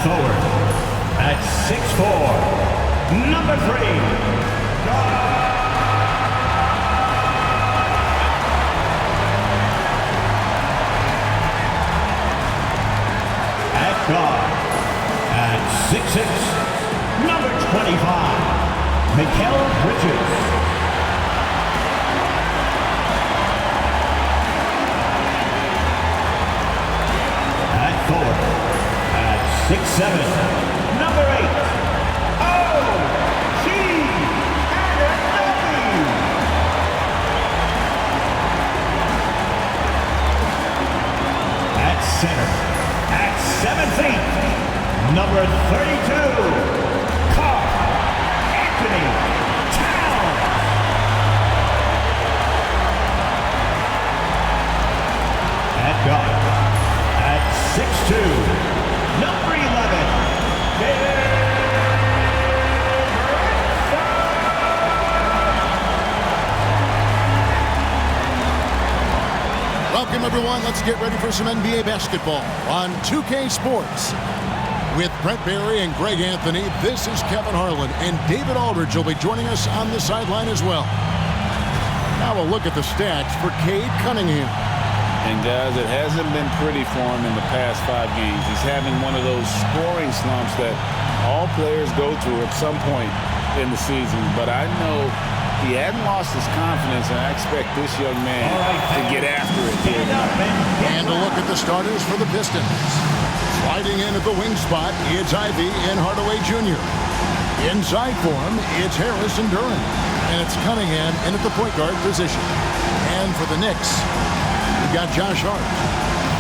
Forward at 6'4", number 3, at guard at 6'6", number 25, Mikal Bridges. At forward at 6'7", number 8, O.G. Anunoby. At center, at 7 feet, number 32, Karl-Anthony Towns. At guard, at 6'2", number 11, Cade. Welcome, everyone. Let's get ready for some NBA basketball on 2K Sports. With Brent Barry and Greg Anthony, this is Kevin Harlan, and David Aldridge will be joining us on the sideline as well. Now we'll look at the stats for Cade Cunningham. And guys, it hasn't been pretty for him in the past 5 games. He's having one of those scoring slumps that all players go through at some point in the season. But I know he hadn't lost his confidence, and I expect this young man to get after it here tonight. And a look at the starters for the Pistons. Sliding in at the wing spot, it's Ivy and Hardaway Jr. Inside for him, it's Harris and Duran. And it's Cunningham in at the point guard position. And for the Knicks, we've got Josh Hart.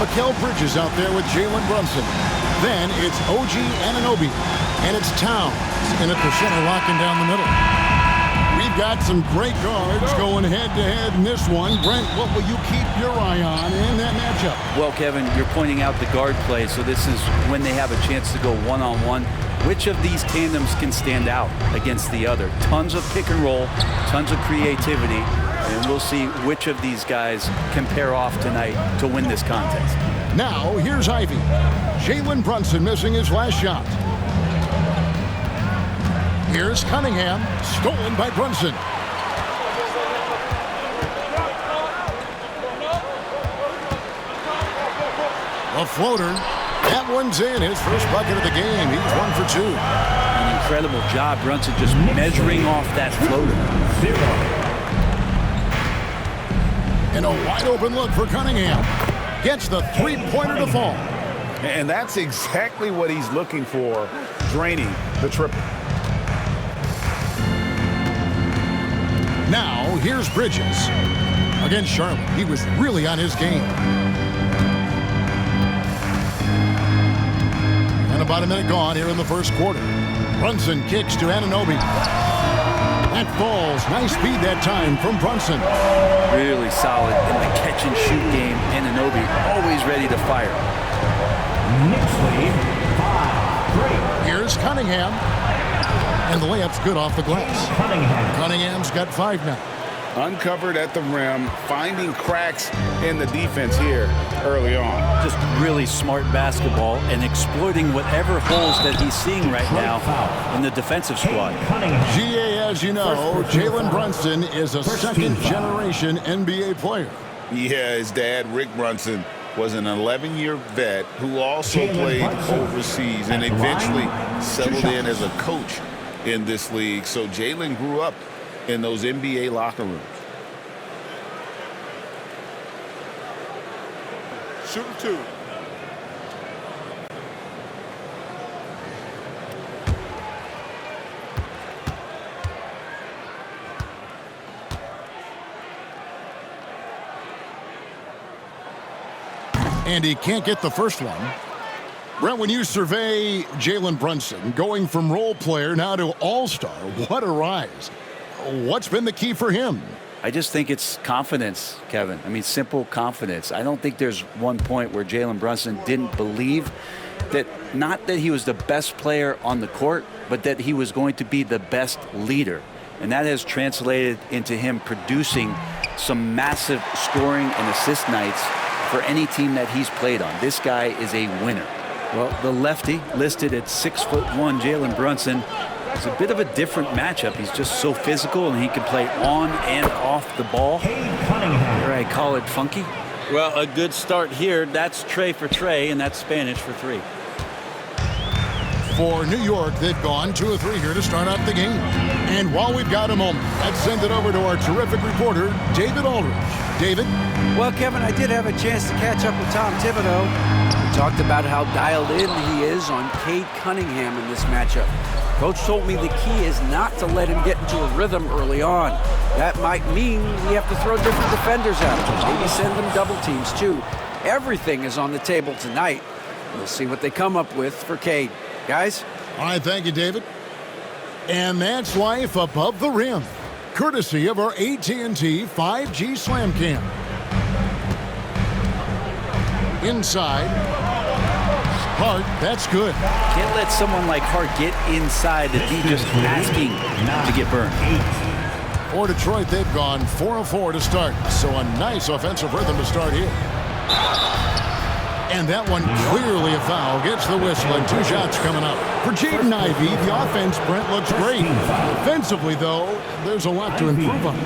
Mikal Bridges out there with Jalen Brunson. Then it's O.G. Anunoby. And it's Towns in at the center, locking down the middle. We've got some great guards going head-to-head in this one. Brent, what will you keep your eye on in that matchup? Well, Kevin, you're pointing out the guard play, so this is when they have a chance to go one-on-one. Which of these tandems can stand out against the other? Tons of pick and roll, tons of creativity, and we'll see which of these guys can pair off tonight to win this contest. Now, here's Ivy. Jalen Brunson missing his last shot. Here's Cunningham, stolen by Brunson. A floater. That one's in. His first bucket of the game. He's 1 for 2. An incredible job, Brunson, just measuring off that floater. And a wide open look for Cunningham. Gets the three-pointer to fall. And that's exactly what he's looking for, draining the triple. Now, here's Bridges. Against Charlotte, he was really on his game. And about a minute gone here in the first quarter. Brunson kicks to Anunoby. That falls. Nice speed that time from Brunson. Really solid in the catch-and-shoot game. Anunoby always ready to fire. Knicks lead 5-3. Here's Here's Cunningham. And the layup's good off the glass. Cunningham's got 5 now. Uncovered at the rim, finding cracks in the defense here early on. Just really smart basketball and exploiting whatever holes that he's seeing right now in the defensive squad. GA, as you know, Jalen Brunson is a second-generation NBA player. Yeah, his dad, Rick Brunson, was an 11-year vet who also played overseas and eventually settled in as a coach in this league. So Jalen grew up in those NBA locker rooms. Shooting 2. And he can't get the first one. Brent, when you survey Jalen Brunson, going from role player now to all-star, what a rise. What's been the key for him? I just think it's confidence, Kevin. I mean, simple confidence. I don't think there's one point where Jalen Brunson didn't believe that, not that he was the best player on the court, but that he was going to be the best leader. And that has translated into him producing some massive scoring and assist nights for any team that he's played on. This guy is a winner. Well, the lefty listed at 6'1", Jalen Brunson, it's a bit of a different matchup. He's just so physical, and he can play on and off the ball. Here I call it funky. Well, a good start here. That's Trey for Trey, and that's Spanish for 3. For New York, they've gone 2 of 3 here to start out the game. And while we've got a moment, let's send it over to our terrific reporter, David Aldridge. David? Well, Kevin, I did have a chance to catch up with Tom Thibodeau. We talked about how dialed in he is on Cade Cunningham in this matchup. Coach told me the key is not to let him get into a rhythm early on. That might mean we have to throw different defenders at him. Maybe send them double teams, too. Everything is on the table tonight. We'll see what they come up with for Cade. Guys? All right, thank you, David. And that's life above the rim, courtesy of our AT&T 5G Slam Cam. Inside. Hart, that's good. Can't let someone like Hart get inside the D just asking to get burned. For Detroit, they've gone 4 of 4 to start. So a nice offensive rhythm to start here. And that one clearly a foul. Gets the whistle, and 2 shots coming up. For Jaden Ivey, the offense, Brent, looks great. Defensively, though, there's a lot to improve on.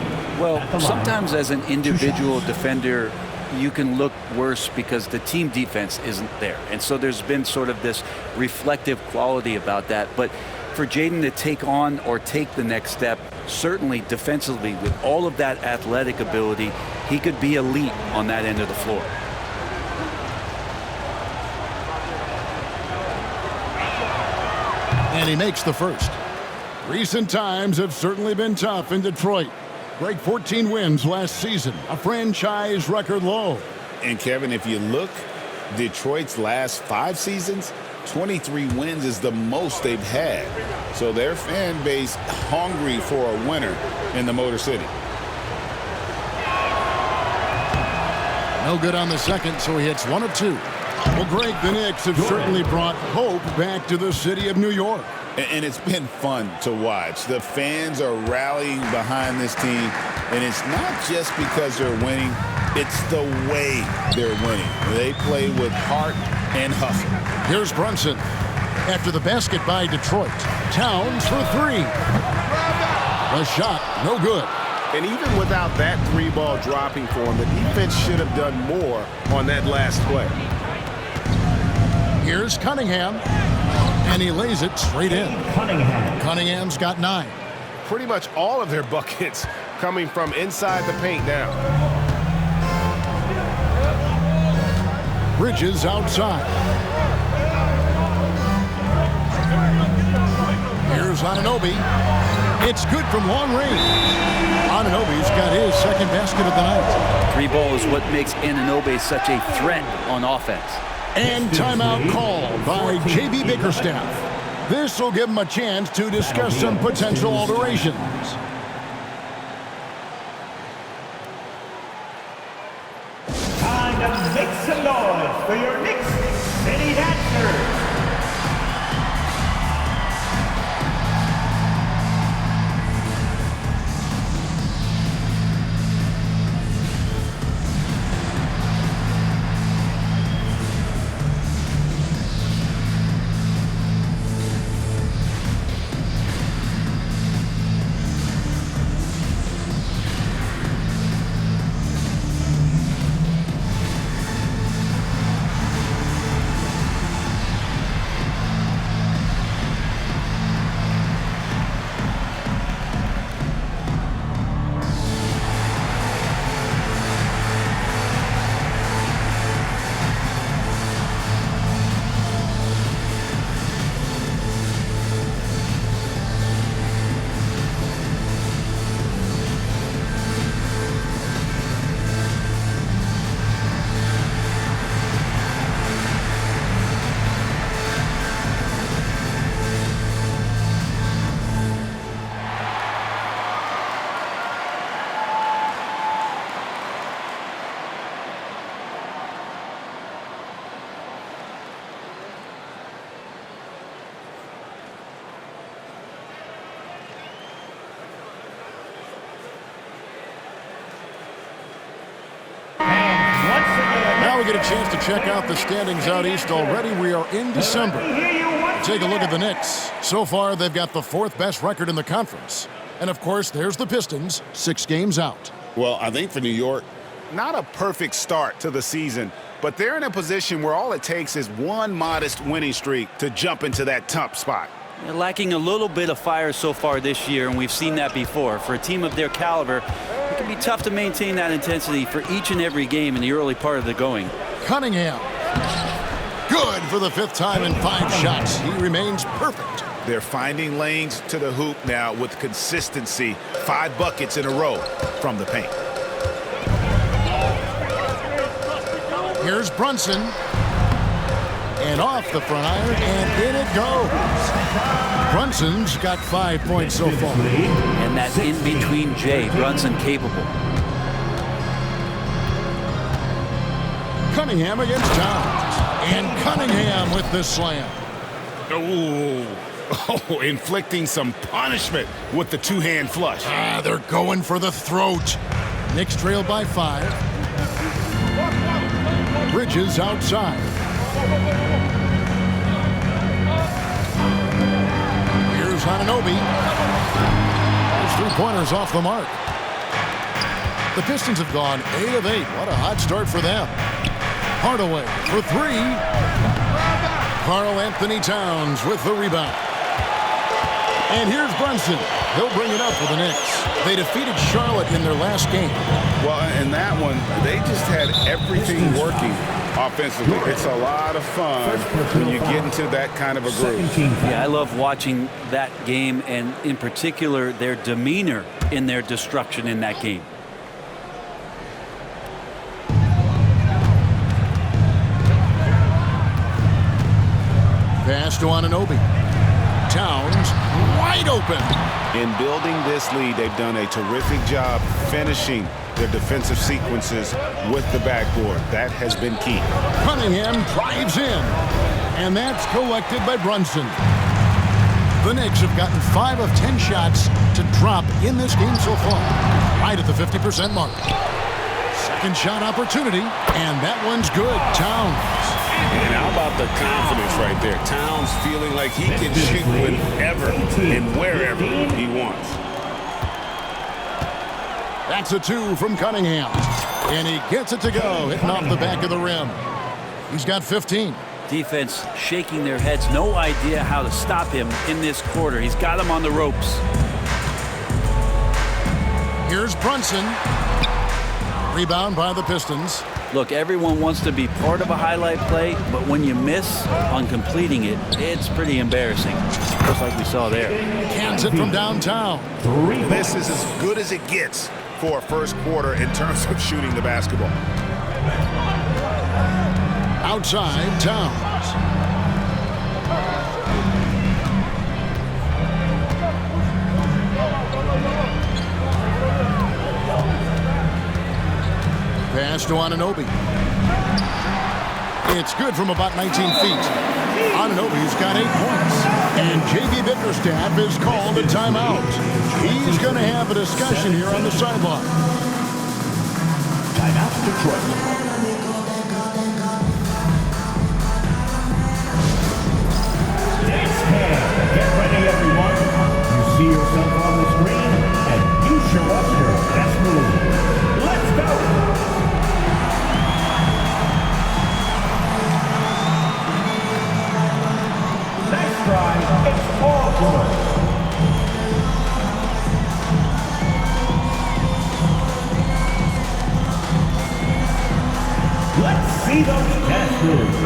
Well, sometimes as an individual defender, you can look worse because the team defense isn't there. And so there's been sort of this reflective quality about that. But for Jaden to take on or take the next step, certainly defensively, with all of that athletic ability, he could be elite on that end of the floor. And he makes the first. Recent times have certainly been tough in Detroit. Break 14 wins last season, a franchise record low. And Kevin, if you look, Detroit's last 5 seasons, 23 wins is the most they've had. So their fan base hungry for a winner in the Motor City. No good on the second, so he hits 1 of 2. Well, Greg, the Knicks have certainly brought hope back to the city of New York. And it's been fun to watch. The fans are rallying behind this team, and it's not just because they're winning, it's the way they're winning. They play with heart and hustle. Here's Brunson. After the basket by Detroit, Towns for 3. The shot, no good. And even without that 3-ball dropping for him, the defense should have done more on that last play. Here's Cunningham, and he lays it straight in. Cunningham's got 9. Pretty much all of their buckets coming from inside the paint now. Bridges outside. Here's Anunoby. It's good from long range. Anunoby's got his second basket of the night. 3 ball is what makes Anunoby such a threat on offense. And timeout called by J.B. Bickerstaff. This will give him a chance to discuss some potential alterations. Time to make some noise for your Knicks City Dancers. get a chance to check out the standings out east already. We are in December. Take a look at the Knicks. So far, they've got the 4th best record in the conference. And, of course, there's the Pistons, 6 games out. Well, I think for New York, not a perfect start to the season, but they're in a position where all it takes is one modest winning streak to jump into that top spot. They're lacking a little bit of fire so far this year, and we've seen that before. For a team of their caliber, it can be tough to maintain that intensity for each and every game in the early part of the going. Cunningham. Good for the 5th time in 5 shots. He remains perfect. They're finding lanes to the hoop now with consistency. 5 buckets in a row from the paint. Here's Brunson. And off the front iron, and in it goes. Brunson's got 5 points so far. And that in-between J, Brunson capable. Cunningham against Towns. And Cunningham with the slam. Oh, inflicting some punishment with the 2-hand flush. They're going for the throat. Knicks trail by 5. Bridges outside. Here's Anunoby. His 3-pointers off the mark. The Pistons have gone 8 of 8. What a hot start for them. Hardaway for 3. Karl Anthony Towns with the rebound. And here's Brunson. He'll bring it up for the Knicks. They defeated Charlotte in their last game. Well, in that one, they just had everything working offensively. It's a lot of fun when you get into that kind of a groove. Yeah, I love watching that game, and in particular, their demeanor in their destruction in that game. Pass to Anunoby. Towns wide open. In building this lead, they've done a terrific job finishing their defensive sequences with the backboard. That has been key. Cunningham drives in. And that's collected by Brunson. The Knicks have gotten 5 of 10 shots to drop in this game so far. Right at the 50% mark. Second shot opportunity. And that one's good. Towns. And how about the confidence right there? Towns feeling like he can shoot whenever and wherever he wants. That's a 2 from Cunningham. And he gets it to go, hitting off the back of the rim. He's got 15. Defense shaking their heads. No idea how to stop him in this quarter. He's got him on the ropes. Here's Brunson. Rebound by the Pistons. Look, everyone wants to be part of a highlight play, but when you miss on completing it, it's pretty embarrassing, just like we saw there. Cans it from downtown. This is as good as it gets for a first quarter in terms of shooting the basketball. Outside, Towns. Pass to Anunoby. It's good from about 19 feet. Anunoby's got 8 points. And J.B. Bickerstaff is called a timeout. He's going to have a discussion here on the sideline. Timeout, Detroit. Get ready, everyone. You see yourself on the screen, and you show us your best move. Let's go. Nice try. It's all good. Let's see those best moves.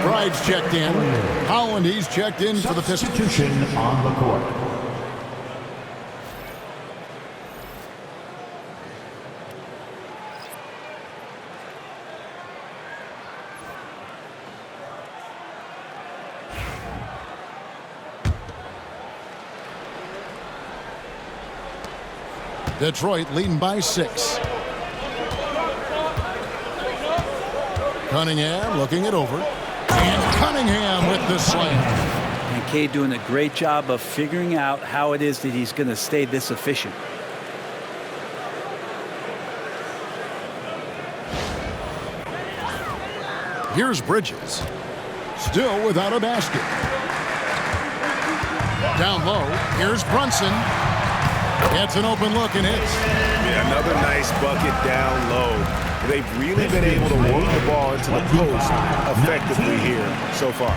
McBride's checked in. Holland, he's checked in for the Pistons. Substitution on the court. Detroit leading by 6. Cunningham looking it over. And Cunningham with the slam. And Cade doing a great job of figuring out how it is that he's going to stay this efficient. Here's Bridges. Still without a basket. Down low. Here's Brunson. Gets an open look and hits. Yeah, another nice bucket down low. They've really been able to work the ball into the post effectively here so far.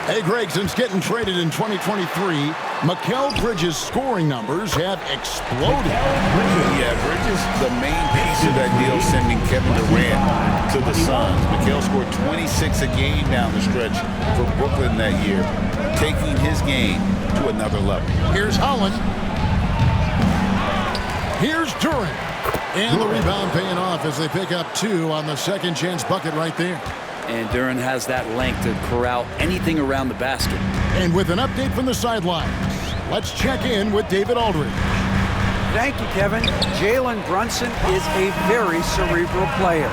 Hey, Greg, since getting traded in 2023, Mikal Bridges' scoring numbers have exploded. Yeah, Bridges, the main piece of that deal sending Kevin Durant to the Suns. Mikal scored 26 a game down the stretch for Brooklyn that year, taking his game to another level. Here's Holland. Here's Durant. And the rebound paying off as they pick up 2 on the second chance bucket right there. And Durant has that length to corral anything around the basket. And with an update from the sidelines, let's check in with David Aldridge. Thank you, Kevin. Jalen Brunson is a very cerebral player.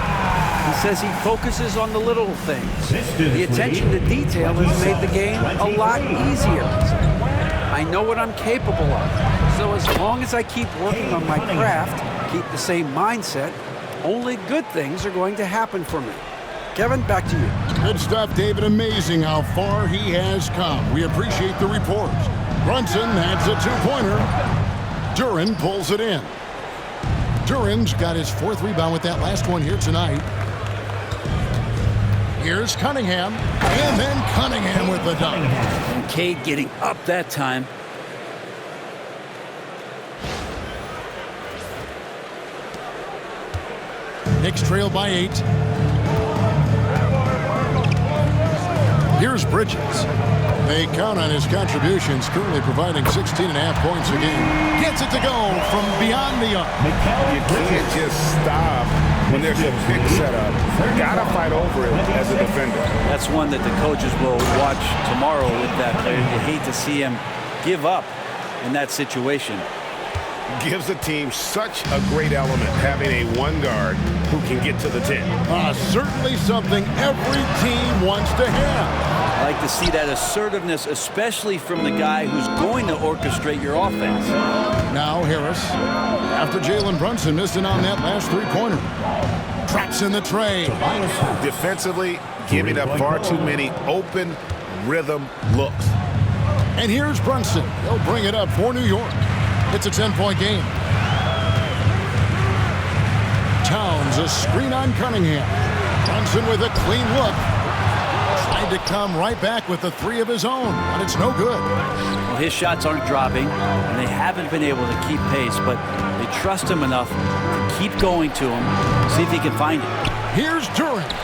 He says he focuses on the little things. The attention to detail has made the game a lot easier. I know what I'm capable of. So as long as I keep working on my craft, keep the same mindset, only good things are going to happen for me. Kevin, back to you. Good stuff, David. Amazing how far he has come. We appreciate the report. Brunson adds a 2-pointer. Durant pulls it in. Durant's got his 4th rebound with that last one here tonight. Here's Cunningham. And then Cunningham with the dunk. And Cade getting up that time. Knicks trail by 8. Here's Bridges. They count on his contributions, currently providing 16.5 points a game. Gets it to go from beyond the arc. You can't just stop when there's a big setup. You gotta fight over it as a defender. That's one that the coaches will watch tomorrow with that player. You hate to see him give up in that situation. Gives the team such a great element having a one guard who can get to the 10. Certainly something every team wants to have. I like to see that assertiveness, especially from the guy who's going to orchestrate your offense. Now Harris, after Jalen Brunson missing on that last 3-pointer. Traps in the tray. Defensively, giving up far too many open rhythm looks. And here's Brunson. He'll bring it up for New York. It's a 10-point game. Towns, a screen on Cunningham. Brunson with a clean look. Tried to come right back with the 3 of his own, but it's no good. Well, his shots aren't dropping, and they haven't been able to keep pace, but they trust him enough to keep going to him, see if he can find it. Here's Durant.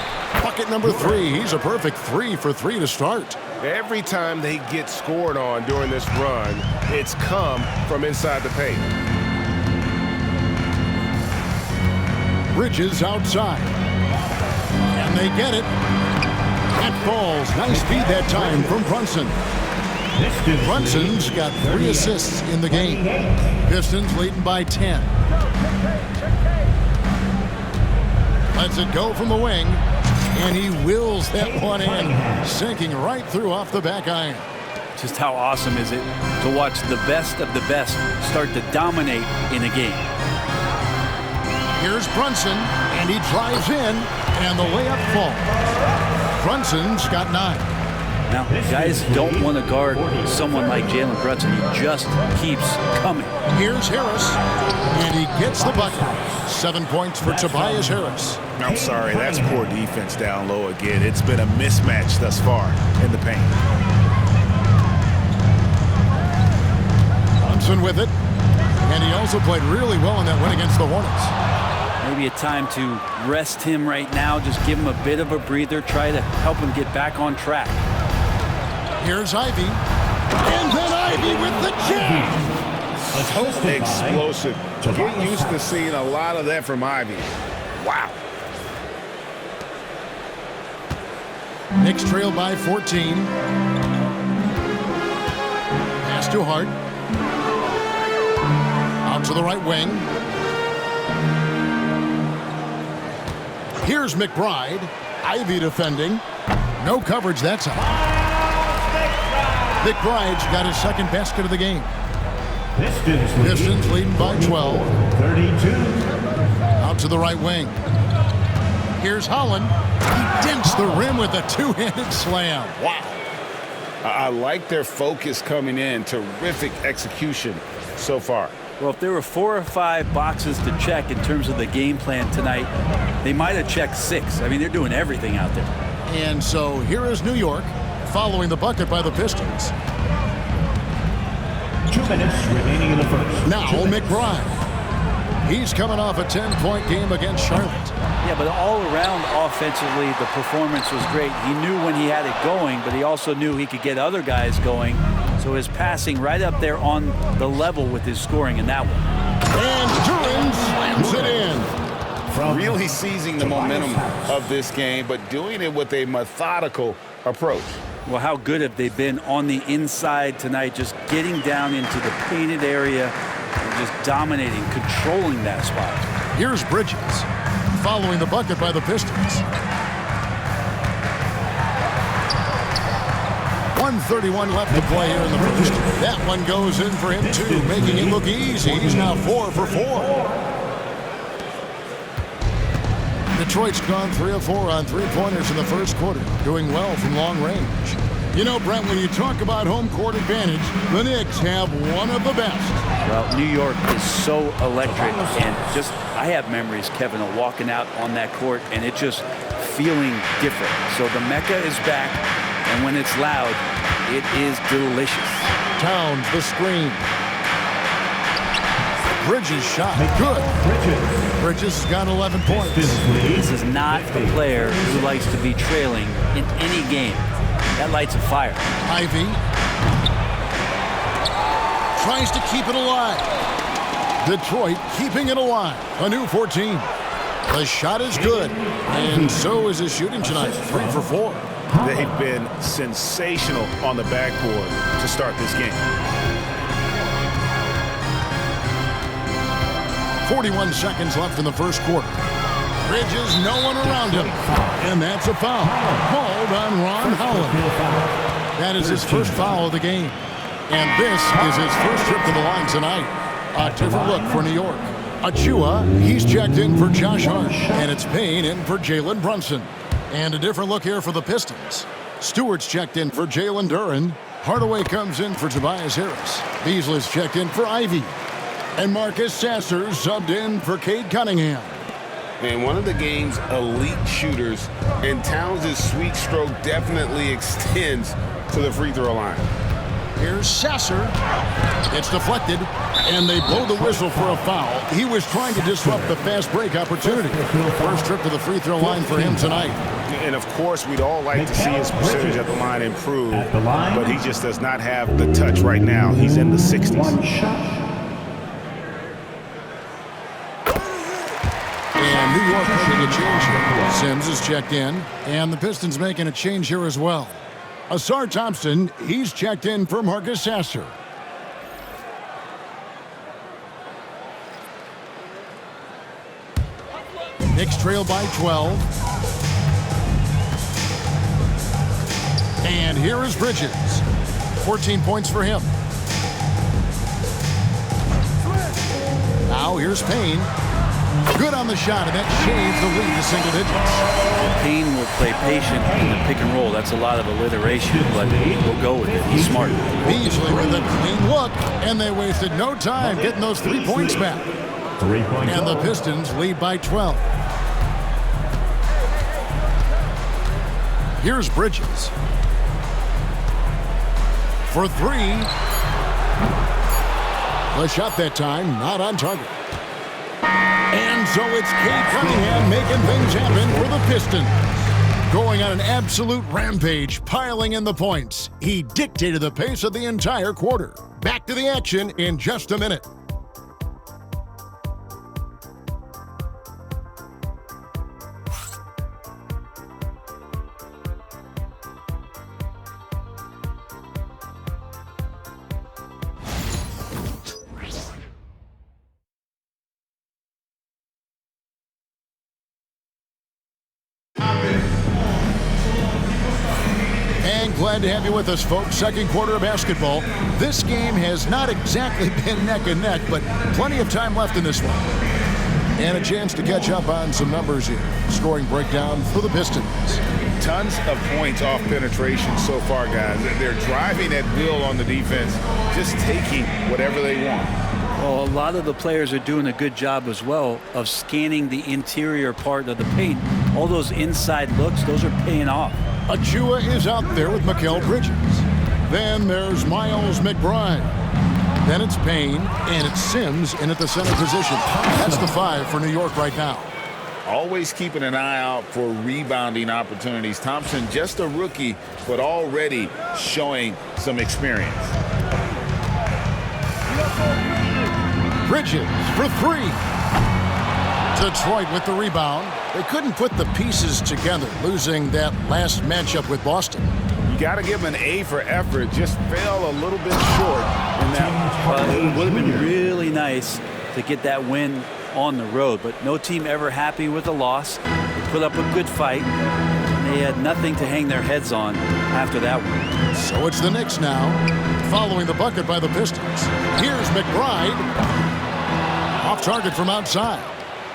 Bucket number 3. He's a perfect 3 for 3 to start. Every time they get scored on during this run, it's come from inside the paint. Bridges outside. And they get it. That falls. Nice feed that time from Brunson. Brunson's got 3 assists in the game. Pistons leading by 10. Lets it go from the wing. And he wills that one in, sinking right through off the back iron. Just how awesome is it to watch the best of the best start to dominate in a game. Here's Brunson, and he drives in, and the layup falls. Brunson's got 9. Now, guys don't want to guard someone like Jalen Brunson. He just keeps coming. Here's Harris, and he gets the bucket. 7 points for Tobias Harris. I'm sorry, that's poor defense down low again. It's been a mismatch thus far in the paint. Brunson with it, and he also played really well in that win against the Hornets. Maybe a time to rest him right now. Just give him a bit of a breather. Try to help him get back on track. Here's Ivy. And then Ivy with the jam. Explosive. Get used to seeing a lot of that from Ivy. Wow. Knicks trail by 14. Pass to Hart. Out to the right wing. Here's McBride. Ivy defending. No coverage that time. McBride's got his second basket of the game. Pistons leading by 12. 32. Out to the right wing. Here's Holland. He dents the rim with a two-handed slam. Wow. I like their focus coming in. Terrific execution so far. Well, if there were 4 or 5 boxes to check in terms of the game plan tonight, they might have checked 6. I mean, they're doing everything out there. And so here is New York following the bucket by the Pistons. 2 minutes remaining in the first. Now McBride. He's coming off a 10-point game against Charlotte. Yeah, but all around offensively, the performance was great. He knew when he had it going, but he also knew he could get other guys going. So his passing right up there on the level with his scoring in that one. And Duran slams it in. Really seizing the momentum of this game, but doing it with a methodical approach. Well, how good have they been on the inside tonight, just getting down into the painted area and just dominating, controlling that spot. Here's Bridges following the bucket by the Pistons. 1:31 left to play here in the first. That one goes in for him too, making it look easy. He's now 4 for 4. Detroit's gone 3 of 4 on three-pointers in the first quarter, doing well from long range. You know, Brent, when you talk about home court advantage, the Knicks have one of the best. Well, New York is so electric, and just I have memories, Kevin, of walking out on that court and it just feeling different. So the Mecca is back, and when it's loud, it is delicious. Towns the screen. Bridges shot. Good. Bridges has got 11 points. This is not a player who likes to be trailing in any game. That lights a fire. Ivy tries to keep it alive. Detroit keeping it alive. A new 14. The shot is good, and so is his shooting tonight. 3 for 4. They've been sensational on the backboard to start this game. 41 seconds left in the first quarter. Bridges, no one around him. And that's a foul. Called on Ron Holland. That is his first foul of the game. And this is his first trip to the line tonight. A different look for New York. Achua, he's checked in for Josh Hart. And it's Payne in for Jalen Brunson. And a different look here for the Pistons. Stewart's checked in for Jalen Duran. Hardaway comes in for Tobias Harris. Beasley's checked in for Ivy. And Marcus Sasser subbed in for Cade Cunningham. And one of the game's elite shooters, and Towns' sweet stroke definitely extends to the free throw line. Here's Sasser. It's deflected, and they blow the whistle for a foul. He was trying to disrupt the fast break opportunity. First trip to the free throw line for him tonight. And of course, we'd all like to see his percentage at the line improve, but he just does not have the touch right now. He's in the 60s. And New York making a change here. Sims is checked in, and the Pistons making a change here as well. Asar Thompson, he's checked in for Marcus Sasser. Knicks trail by 12. And here is Bridges. 14 points for him. Now here's Payne. Good on the shot, and that shaves the lead to single digits. Payne will play patient in the pick and roll. That's a lot of alliteration, but we'll go with it. He's smart. Beasley with a clean look, and they wasted no time getting those 3 points back. 3 points. And the Pistons lead by 12. Here's Bridges. For 3. The shot that time, not on target. And And so it's Cade Cunningham making things happen for the Pistons. Going on an absolute rampage, piling in the points. He dictated the pace of the entire quarter. Back to the action in just a minute. And glad to have you with us, folks. Second quarter of basketball. This game has not exactly been neck and neck, but plenty of time left in this one. And a chance to catch up on some numbers here. Scoring breakdown for the Pistons. Tons of points off penetration so far, guys. They're driving at will on the defense, just taking whatever they want. Well, a lot of the players are doing a good job as well of scanning the interior part of the paint. All those inside looks, those are paying off. Achua is out there with Mikal Bridges. Then there's Miles McBride. Then it's Payne, and it's Sims in at the center position. That's the 5 for New York right now. Always keeping an eye out for rebounding opportunities. Thompson, just a rookie, but already showing some experience. Bridges for 3. Detroit with the rebound. They couldn't put the pieces together, losing that last matchup with Boston. You got to give him an A for effort. Just fell a little bit short in that one. It would have been really nice to get that win on the road, but no team ever happy with a loss. They put up a good fight. They had nothing to hang their heads on after that one. So it's the Knicks now, following the bucket by the Pistons. Here's McBride. Off target from outside.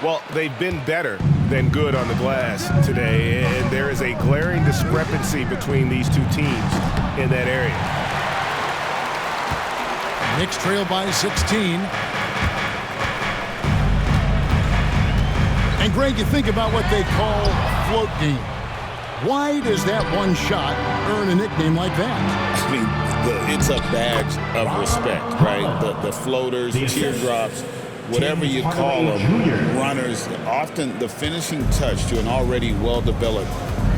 Well, they've been better than good on the glass today, and there is a glaring discrepancy between these two teams in that area. Knicks trail by 16. And Greg, you think about what they call float game. Why does that one shot earn a nickname like that? I mean, it's a badge of respect, right? The floaters, teardrops, whatever you call them, runners, often the finishing touch to an already well-developed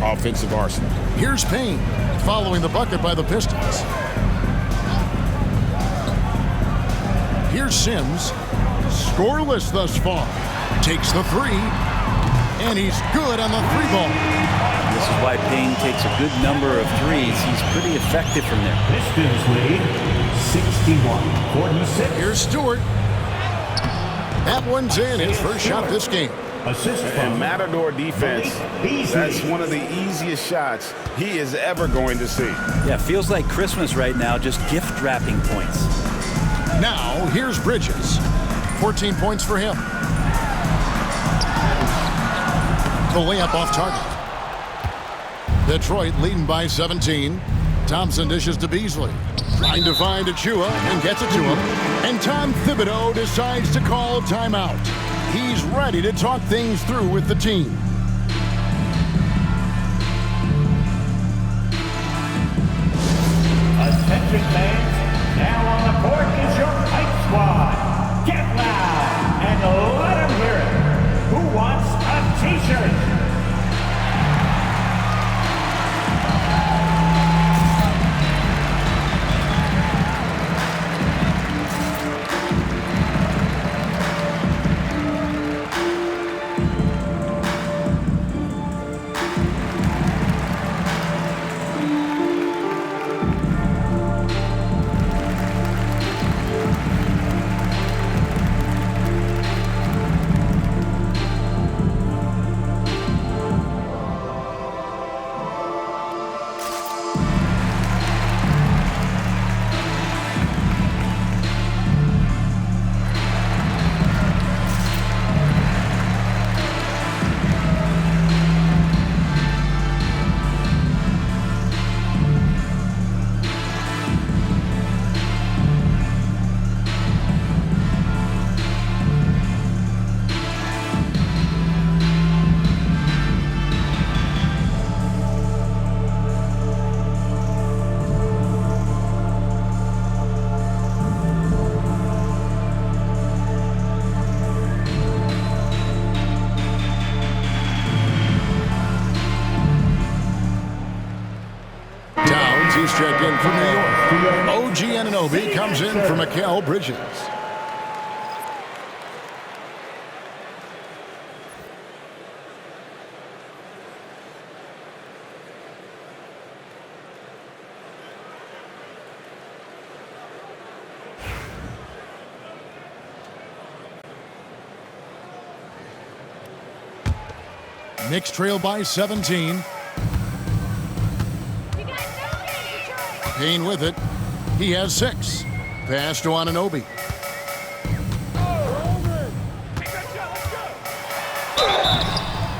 offensive arsenal. Here's Payne, following the bucket by the Pistons. Here's Sims, scoreless thus far. Takes the 3, and he's good on the 3-ball. This is why Payne takes a good number of threes. He's pretty effective from there. Pistons lead 61-46. Here's Stewart. That one's in, his first shot this game. Assist And Matador defense, that's one of the easiest shots he is ever going to see. Yeah, feels like Christmas right now, just gift wrapping points. Now, here's Bridges. 14 points for him. The layup off target. Detroit leading by 17. Thompson dishes to Beasley. Trying to find Achua and gets it to him. And Tom Thibodeau decides to call timeout. He's ready to talk things through with the team. Attention fans, now on the court is your hype squad. Get loud and let them hear it. Who wants a t-shirt? checked in from New York. OG Anunoby comes in for Mikal Bridges. Knicks trail by 17. Payne with it. He has 6. Pass to Anunoby.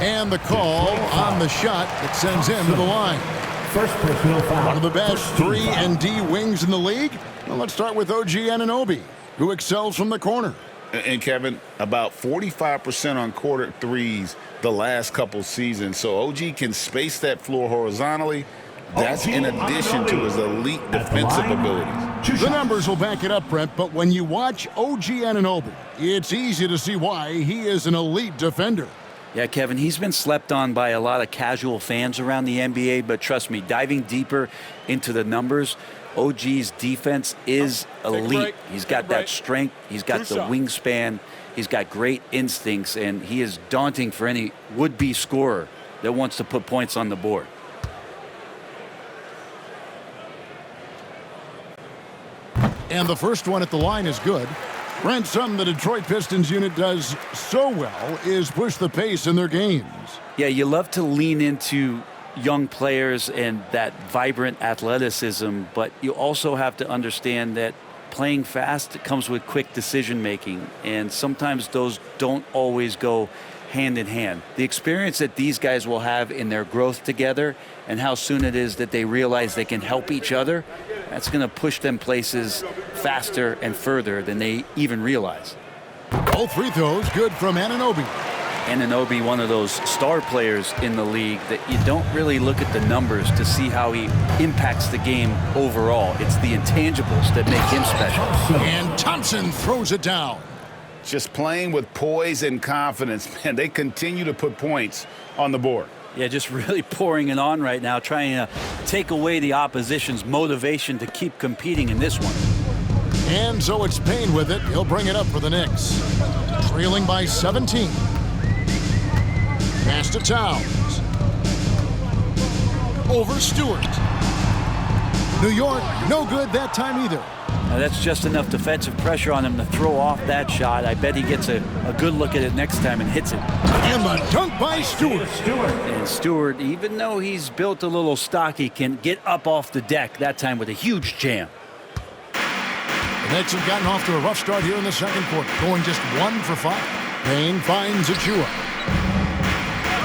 And the call on the shot that sends him to the line. First personal foul. One of the best 3-and-D wings in the league. Well, let's start with OG Anunoby, who excels from the corner. And Kevin, about 45% on quarter threes the last couple seasons. So OG can space that floor horizontally. That's in addition to his elite defensive abilities. The numbers will back it up, Brent, but when you watch OG Anunoby, it's easy to see why he is an elite defender. Yeah, Kevin, he's been slept on by a lot of casual fans around the NBA, but trust me, diving deeper into the numbers, OG's defense is elite. He's got that strength. He's got the wingspan. He's got great instincts, and he is daunting for any would-be scorer that wants to put points on the board. And the first one at the line is good. Brent, something the Detroit Pistons unit does so well is push the pace in their games. Yeah, you love to lean into young players and that vibrant athleticism, but you also have to understand that playing fast comes with quick decision making, and sometimes those don't always go hand in hand. The experience that these guys will have in their growth together and how soon it is that they realize they can help each other, that's going to push them places faster and further than they even realize. All free throws good from Anunoby. Anunoby, one of those star players in the league that you don't really look at the numbers to see how he impacts the game overall. It's the intangibles that make him special. And Thompson throws it down. Just playing with poise and confidence, man. They continue to put points on the board. Yeah, just really pouring it on right now, trying to take away the opposition's motivation to keep competing in this one. And so it's Payne with it. He'll bring it up for the Knicks. Trailing by 17. Pass to Towns. Over Stewart. New York, no good that time either. Now that's just enough defensive pressure on him to throw off that shot. I bet he gets a good look at it next time and hits it. And the dunk by Stewart. And Stewart, even though he's built a little stocky, can get up off the deck, that time with a huge jam. The Knicks have gotten off to a rough start here in the second quarter, going just 1 for 5. Payne finds Achua.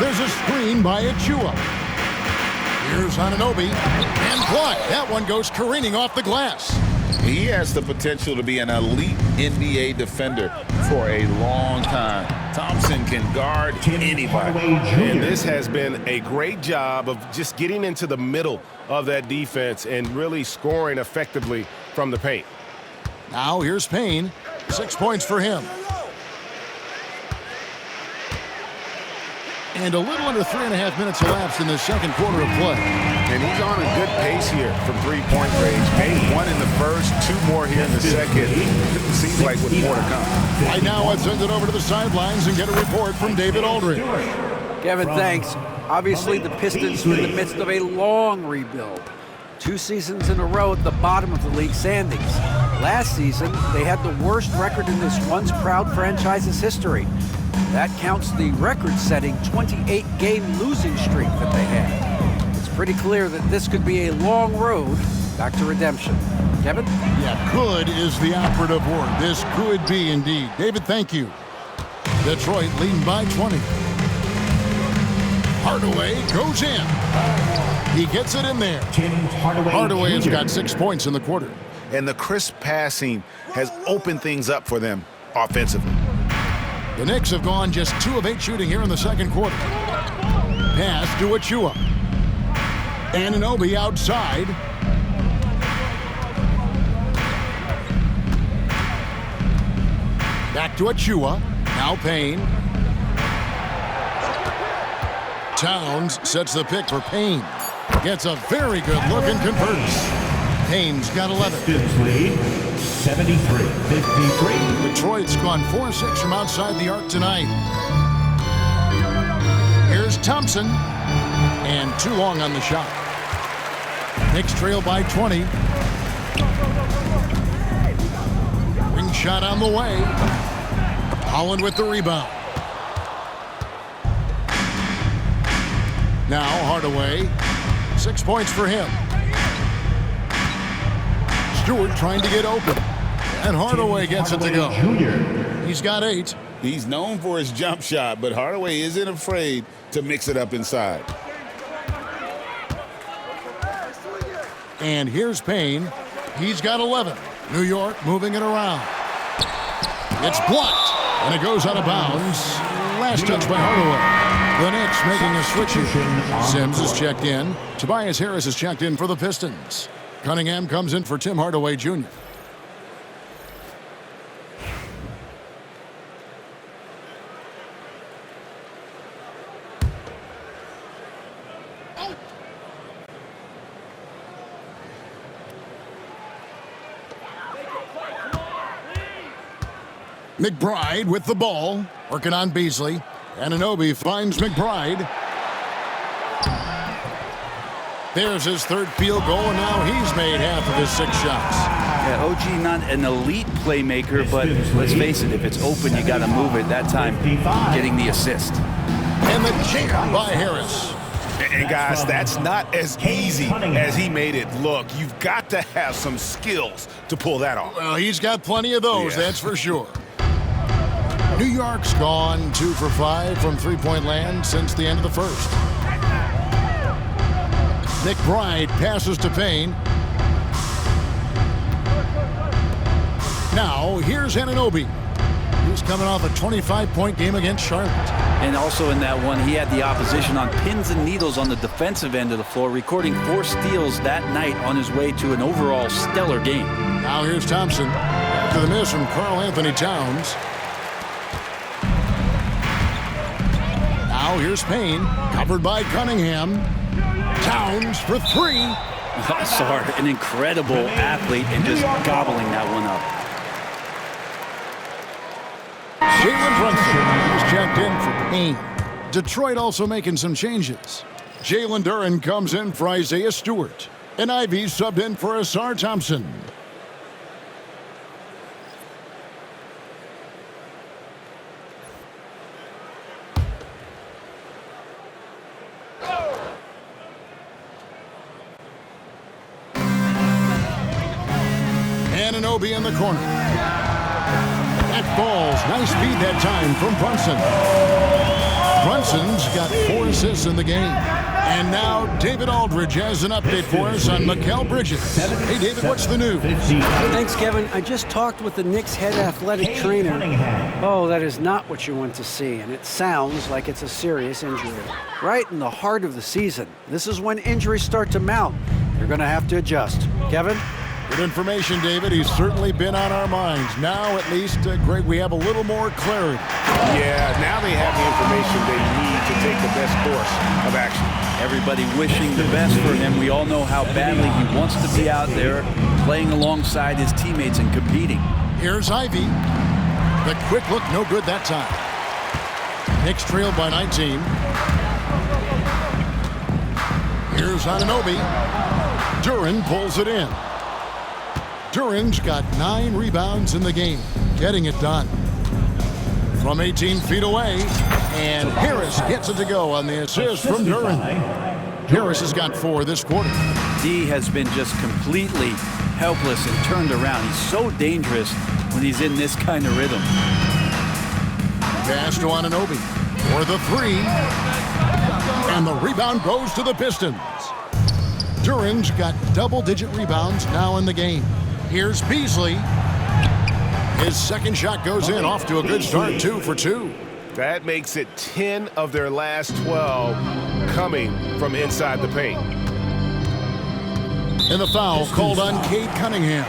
There's a screen by Achua. Here's Anunoby. And blocked. That one goes careening off the glass. He has the potential to be an elite NBA defender for a long time. Thompson can guard anybody. And this has been a great job of just getting into the middle of that defense and really scoring effectively from the paint. Now here's Payne. 6 points for him. And a little under 3.5 minutes elapsed in the second quarter of play. And he's on a good pace here from three-point range. Made 1 in the first, 2 more here in the second. Seems like with more to come. Right now, let's send it over to the sidelines and get a report from David Aldridge. Kevin, thanks. Obviously, the Pistons are in the midst of a long rebuild. 2 seasons in a row at the bottom of the league standings. Last season, they had the worst record in this once proud franchise's history. That counts the record-setting 28-game losing streak that they had. It's pretty clear that this could be a long road back to redemption. Kevin? Yeah, could is the operative word. This could be indeed. David, thank you. Detroit leading by 20. Hardaway goes in. He gets it in there. Hardaway has got 6 points in the quarter. And the crisp passing has opened things up for them offensively. The Knicks have gone just 2 of 8 shooting here in the second quarter. Pass to Achua. Anunoby outside. Back to Achua. Now Payne. Towns sets the pick for Payne. Gets a very good look and converts. Payne's got 11. Pistons lead 73-53. Detroit's gone 4-6 from outside the arc tonight. Here's Thompson. And too long on the shot. Knicks trail by 20. Ring shot on the way. Holland with the rebound. Now Hardaway. 6 points for him. Stewart trying to get open. And Hardaway gets it to go. He's got 8. He's known for his jump shot, but Hardaway isn't afraid to mix it up inside. And here's Payne. He's got 11. New York moving it around. It's blocked. And it goes out of bounds. Last touch by Hardaway. The Knicks making a switch here. Sims is checked in. Tobias Harris is checked in for the Pistons. Cunningham comes in for Tim Hardaway Jr. McBride with the ball, working on Beasley. Anunoby finds McBride. There's his third field goal, and now he's made half of his 6 shots. Yeah, OG not an elite playmaker, but let's face it, if it's open, you got to move it. That time, getting the assist. And the jam by Harris. And guys, that's not as easy as he made it look. You've got to have some skills to pull that off. Well, he's got plenty of those, that's for sure. New York's gone 2 for 5 from three-point land since the end of the first. McBride passes to Payne. Now, here's Anunoby. He's coming off a 25-point game against Charlotte. And also in that one, he had the opposition on pins and needles on the defensive end of the floor, recording 4 steals that night on his way to an overall stellar game. Now here's Thompson. After the miss from Karl Anthony Towns. Now here's Payne, covered by Cunningham. Towns for 3. Sorry, an incredible athlete and just gobbling that one up. Jalen Brunson is checked in for Payne. Detroit also making some changes. Jalen Duren comes in for Isaiah Stewart. And Ivy subbed in for Asar Thompson. Anunoby in the corner. That falls. Nice feed that time from Brunson. Brunson's got 4 assists in the game. And now David Aldridge has an update for us on Mikal Bridges. Hey, David, what's the news? Thanks, Kevin. I just talked with the Knicks head athletic trainer. Oh, that is not what you want to see, and it sounds like it's a serious injury. Right in the heart of the season. This is when injuries start to mount. You're going to have to adjust. Kevin? Good information, David. He's certainly been on our minds. Now, at least, Greg, we have a little more clarity. Yeah, now they have the information they need to take the best course of action. Everybody wishing the best for him. We all know how badly he wants to be out there playing alongside his teammates and competing. Here's Ivy. The quick look, no good that time. Knicks trailed by 19. Here's Anunoby. Duren pulls it in. Duren's got 9 rebounds in the game, getting it done. From 18 feet away, and Harris gets it to go on the assist from Duren. Harris has got 4 this quarter. D has been just completely helpless and turned around. He's so dangerous when he's in this kind of rhythm. Pass to Anunoby for the 3. And the rebound goes to the Pistons. Duren's got double-digit rebounds now in the game. Here's Beasley. His second shot goes in, off to a good start, 2 for 2. That makes it 10 of their last 12 coming from inside the paint. And the foul called on Cade Cunningham.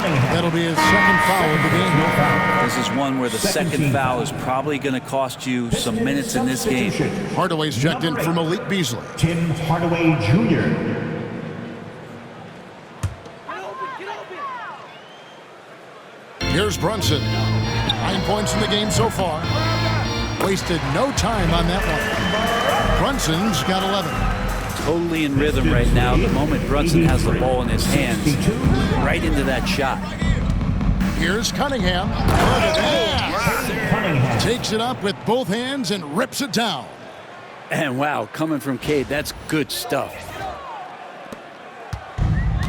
Cunningham. That'll be his second foul of the game. This is one where the second foul is probably going to cost you some minutes in this game. Hardaway's checked in for Malik Beasley. Tim Hardaway Jr. Here's Brunson. 9 points in the game so far. Wasted no time on that one. Brunson's got 11. Totally in rhythm right now. The moment Brunson has the ball in his hands, right into that shot. Here's Cunningham. Look at that. Cunningham. Takes it up with both hands and rips it down. And wow, coming from Cade, that's good stuff.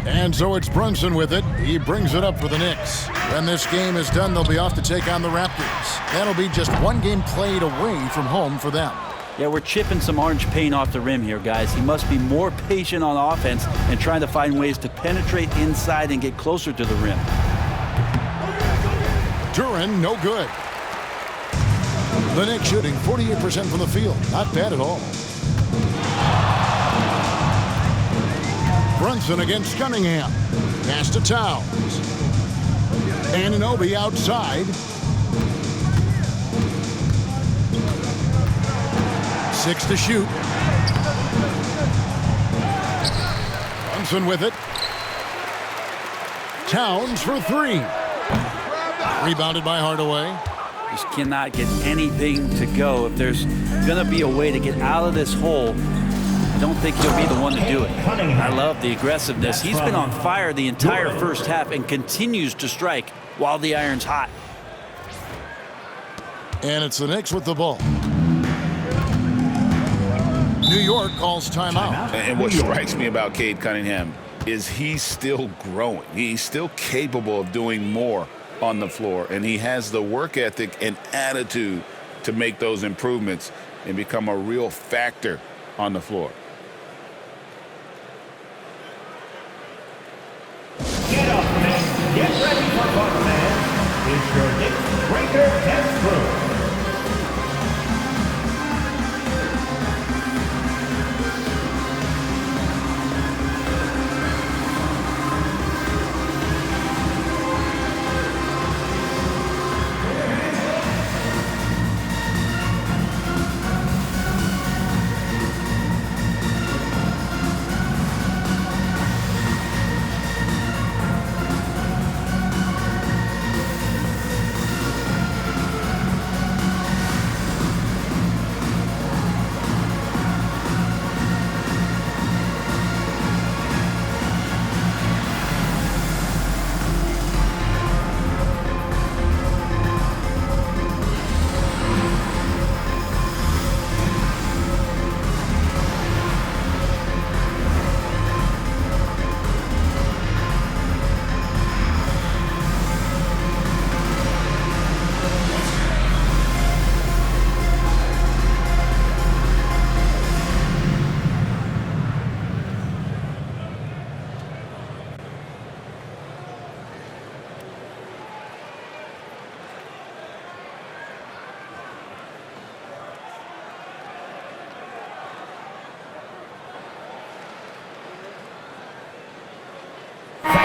And so it's Brunson with it. He brings it up for the Knicks. When this game is done, they'll be off to take on the Raptors. That'll be just one game played away from home for them. Yeah, we're chipping some orange paint off the rim here, guys. He must be more patient on offense and trying to find ways to penetrate inside and get closer to the rim. Duran, no good. The Knicks shooting 48% from the field. Not bad at all. Brunson against Cunningham. Pass to Towns. Anunoby outside. 6 to shoot. Brunson with it. Towns for 3. Rebounded by Hardaway. Just cannot get anything to go. If there's going to be a way to get out of this hole, I don't think he'll be the one to do it. I love the aggressiveness. He's been on fire the entire first half and continues to strike while the iron's hot. And it's the Knicks with the ball. New York calls timeout. And what strikes me about Cade Cunningham is he's still growing. He's still capable of doing more on the floor, and he has the work ethic and attitude to make those improvements and become a real factor on the floor. Get up, men. Get ready for fun, man. It's your Knicks Breaker Test Crew.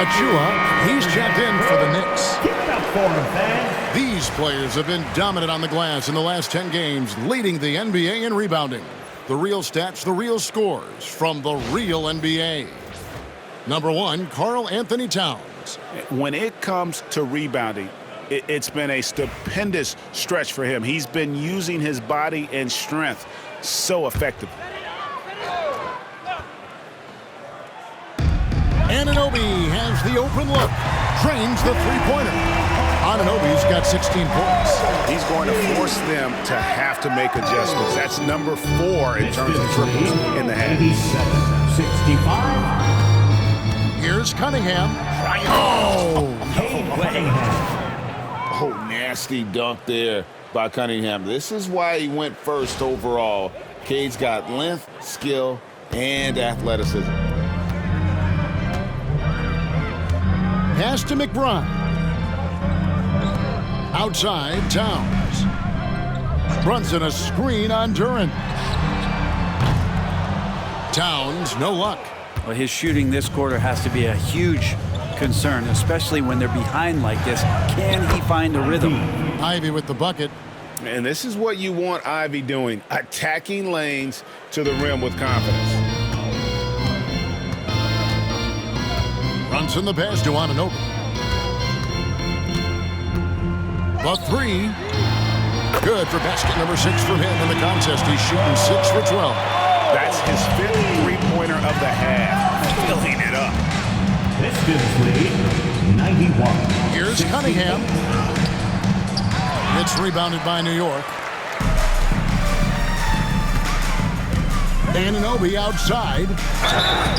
Achua, he's checked in for the Knicks. Give it up for him, fans. These players have been dominant on the glass in the last 10 games, leading the NBA in rebounding. The real stats, the real scores from the real NBA. Number 1, Karl Anthony Towns. When it comes to rebounding, it's been a stupendous stretch for him. He's been using his body and strength so effectively. Anunoby has the open look. Trains the three-pointer. Anunoby's got 16 points. He's going to force them to have to make adjustments. That's number 4 in terms of triples in the half. 87-65. Here's Cunningham. Oh! Oh, nasty dunk there by Cunningham. This is why he went first overall. Cade's got length, skill, and athleticism. Pass to McBride. Outside, Towns. Brunson a screen on Duran. Towns, no luck. Well, his shooting this quarter has to be a huge concern, especially when they're behind like this. Can he find a rhythm? Ivy with the bucket. And this is what you want Ivy doing, attacking lanes to the rim with confidence. Brunson the pass to Anunoby. The three. Good for basket number 6 for him in the contest. He's shooting 6 for 12. That's his 5th three-pointer of the half. Filling it up. Pistons lead 91. Here's Cunningham. It's rebounded by New York. Anunoby outside.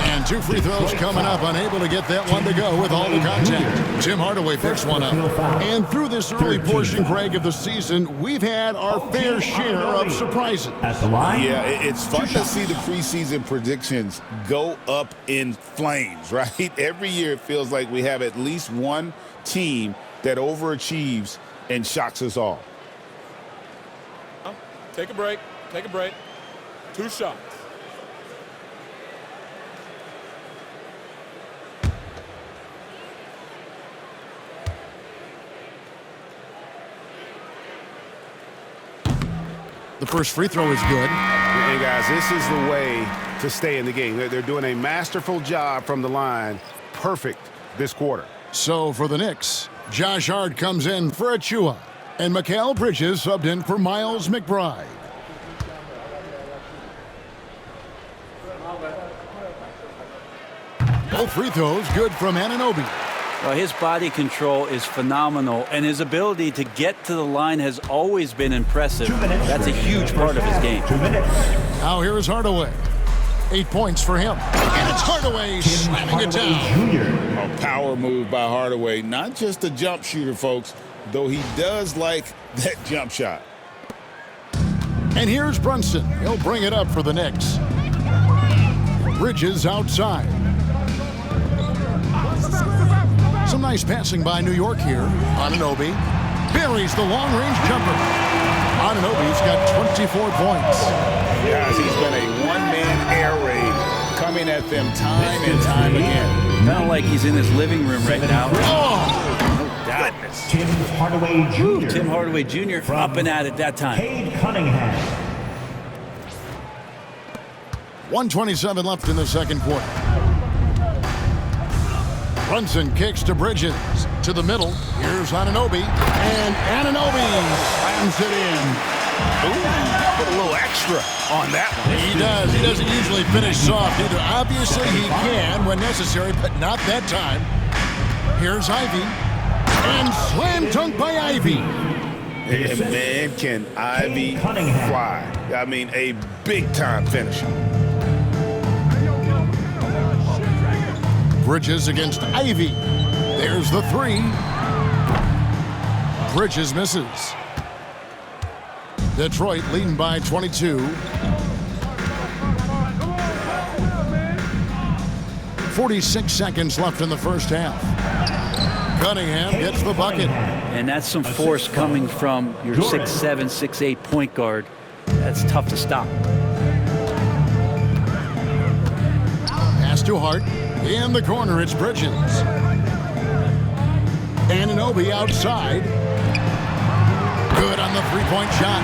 And 2 free throws coming up. Unable to get that one to go with all the contact. Tim Hardaway picks one up. And through this early portion, Craig, of the season, we've had our fair share of surprises. At the line. Yeah, it's fun to see the preseason predictions go up in flames, right? Every year it feels like we have at least one team that overachieves and shocks us all. Take a break. Take a break. 2 shots. The first free throw is good. Hey, guys, this is the way to stay in the game. They're doing a masterful job from the line. Perfect this quarter. So for the Knicks, Josh Hart comes in for Achua. And Mikal Bridges subbed in for Miles McBride. Both free throws good from Anunoby. Well, his body control is phenomenal, and his ability to get to the line has always been impressive. That's a huge part of his game. 2 minutes. Now here is Hardaway. 8 points for him. And it's Hardaway slamming it down. A power move by Hardaway. Not just a jump shooter, folks, though he does like that jump shot. And here's Brunson. He'll bring it up for the Knicks. Bridges outside. Some nice passing by New York here. Anunoby buries the long-range jumper. Anunoby's got 24 points. Guys, he's been a one-man air raid coming at them time and time again. Kind of like he's in his living room right now. Oh! Goodness. Tim Hardaway Jr. Tim Hardaway Jr. up and at it that time. Cade Cunningham. 1:27 left in the second quarter. Brunson kicks to Bridges. To the middle. Here's Anunoby. And Anunoby slams it in. Ooh, put a little extra on that one. He does. He doesn't usually finish soft either. Obviously, he can when necessary, but not that time. Here's Ivy. And slam dunk by Ivy. And man, can Ivy fly. I mean, a big-time finisher. Bridges against Ivy. There's the three. Bridges misses. Detroit leading by 22. 46 seconds left in the first half. Cunningham gets the bucket. And that's some force coming from your 6'7", 6'8" point guard. That's tough to stop. Pass to Hart. In the corner, it's Bridges. Anunoby outside. Good on the three-point shot.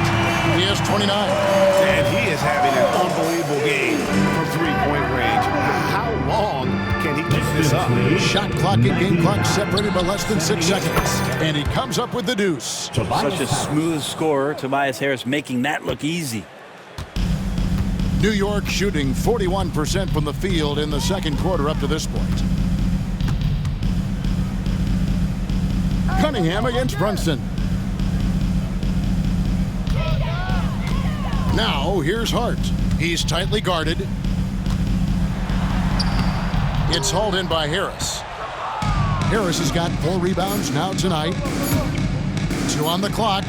He has 29. And he is having an unbelievable game from three-point range. How long can he keep this up? Shot clock and game clock separated by less than 6 seconds. And he comes up with the deuce. Such a smooth scorer. Tobias Harris making that look easy. New York shooting 41% from the field in the second quarter up to this point. Cunningham against Brunson. Now, here's Hart. He's tightly guarded. It's hauled in by Harris. Harris has got 4 rebounds now tonight. 2 on the clock.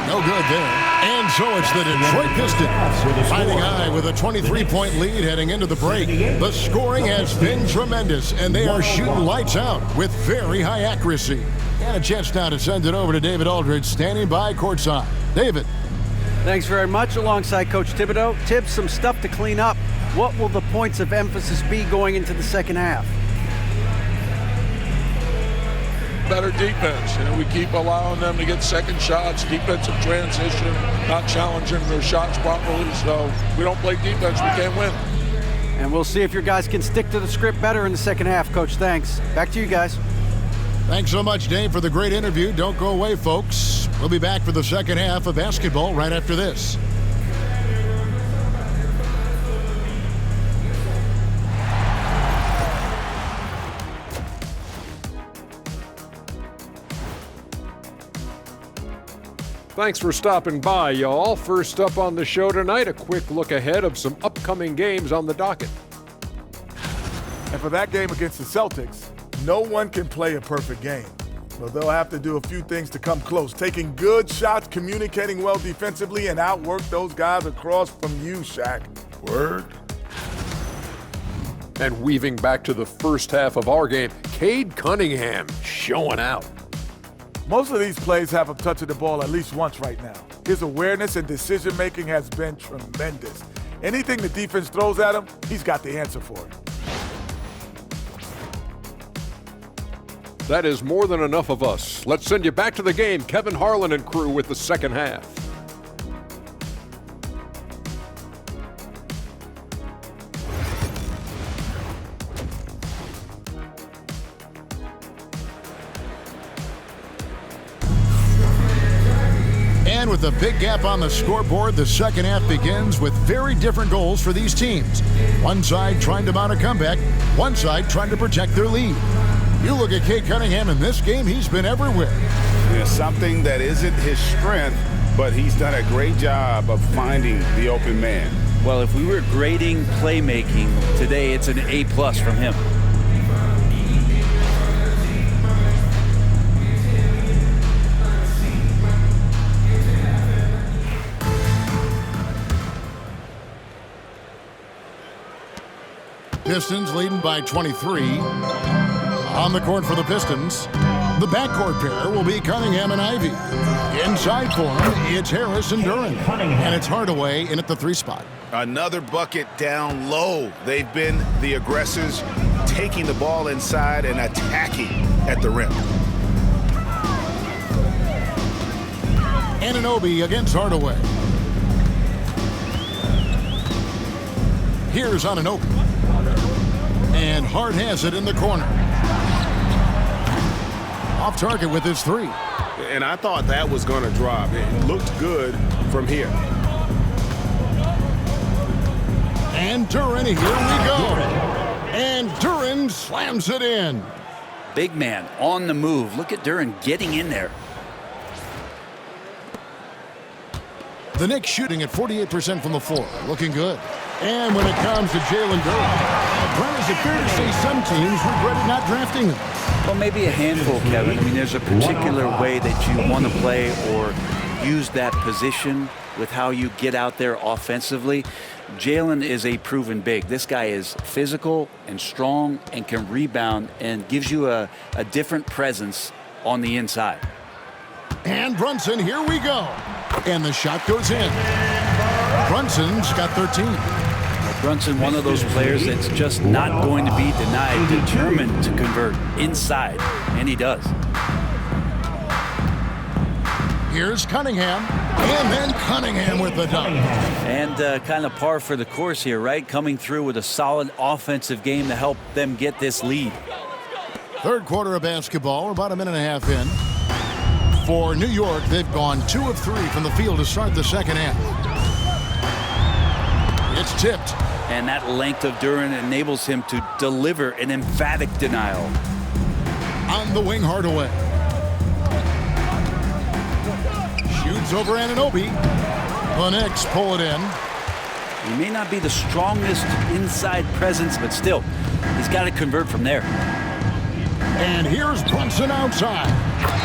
No good there. And so it's the Detroit Pistons fighting high with a 23-point lead heading into the break. The scoring has been tremendous, and they are shooting lights out with very high accuracy. And a chance now to send it over to David Aldridge, standing by courtside. David. Thanks very much. Alongside Coach Thibodeau. Tibbs, some stuff to clean up. What will the points of emphasis be going into the second half? better defense. We keep allowing them to get second shots, defensive transition, not challenging their shots properly. So we don't play defense, we can't win. And we'll see if your guys can stick to the script better in the second half, Coach. Thanks. Back to you guys. Thanks so much, Dave, for the great interview. Don't go away, folks. We'll be back for the second half of basketball right after this. Thanks for stopping by, y'all. First up on the show tonight, a quick look ahead of some upcoming games on the docket. And for that game against the Celtics, no one can play a perfect game. So they'll have to do a few things to come close. Taking good shots, communicating well defensively, and outwork those guys across from you, Shaq. Word. And weaving back to the first half of our game, Cade Cunningham showing out. Most of these plays have him touching the ball at least once right now. His awareness and decision-making has been tremendous. Anything the defense throws at him, he's got the answer for it. That is more than enough of us. Let's send you back to the game. Kevin Harlan and crew with the second half. And with a big gap on the scoreboard, the second half begins with very different goals for these teams. One side trying to mount a comeback, one side trying to protect their lead. You look at Cade Cunningham in this game, he's been everywhere. There's something that isn't his strength, but he's done a great job of finding the open man. Well, if we were grading playmaking today, it's an A+ from him. Pistons leading by 23. On the court for the Pistons, the backcourt pair will be Cunningham and Ivy. Inside for him, it's Harris and Duran. And it's Hardaway in at the 3 spot. Another bucket down low. They've been the aggressors, taking the ball inside and attacking at the rim. Anunoby against Hardaway. Here's Anunoby. And Hart has it in the corner. Off target with his 3. And I thought that was going to drop. It looked good from here. And Duran, here we go. And Duran slams it in. Big man on the move. Look at Duran getting in there. The Knicks shooting at 48% from the floor. Looking good. And when it comes to Jalen Duran, Brent, is it fair to say some teams regretted not drafting him? Well, maybe a handful, Kevin. I mean, there's a particular way that you want to play or use that position with how you get out there offensively. Jalen is a proven big. This guy is physical and strong and can rebound and gives you a different presence on the inside. And Brunson, here we go. And the shot goes in. Brunson's got 13. Brunson, one of those players that's just not going to be denied, determined to convert inside, and he does. Here's Cunningham, and then Cunningham with the dunk. And kind of par for the course here, right? Coming through with a solid offensive game to help them get this lead. Third quarter of basketball, we're about a minute and a half in. For New York, they've gone 2 of 3 from the field to start the second half. It's tipped. And that length of Duran enables him to deliver an emphatic denial. On the wing, Hardaway. Shoots over Anunoby. The Knicks pull it in. He may not be the strongest inside presence, but still, he's got to convert from there. And here's Brunson outside.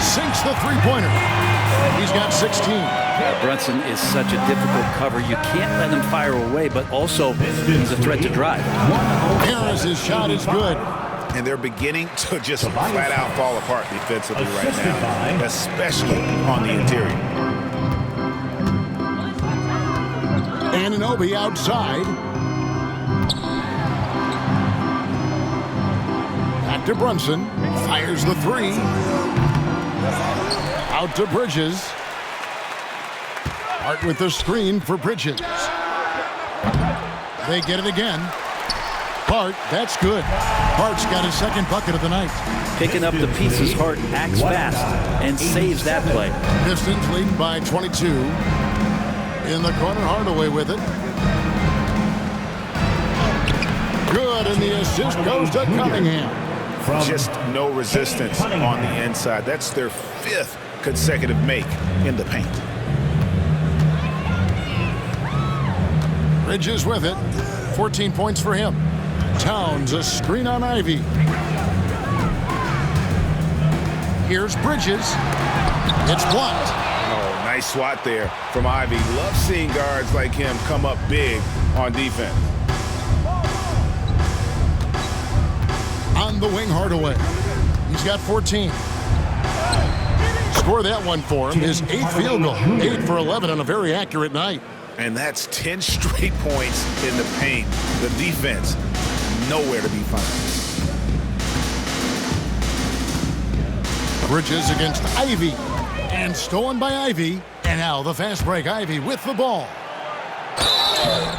Sinks the three-pointer. He's got 16. Brunson is such a difficult cover. You can't let him fire away, but also he's a threat to drive. Harris's shot is good. And they're beginning to just flat out fall apart defensively right now, especially on the interior. Anunoby outside. Back Back to Brunson. Fires the three. Out to Bridges. Hart with the screen for Bridges. They get it again. Hart, that's good. Hart's got his second bucket of the night. Picking up the pieces, Hart acts fast and saves that play. Pistons leading by 22. In the corner, Hardaway with it. Good, and the assist goes to Cunningham. Just no resistance on the inside. That's their 5th consecutive make in the paint. Bridges with it. 14 points for him. Towns, a screen on Ivy. Here's Bridges. It's blocked. Oh, nice swat there from Ivy. Love seeing guards like him come up big on defense. On the wing, Hardaway. He's got 14. Score that one for him. His 8th field goal. 8 for 11 on a very accurate night. And that's 10 straight points in the paint. The defense, nowhere to be found. Bridges against Ivy. And stolen by Ivy. And now the fast break. Ivy with the ball.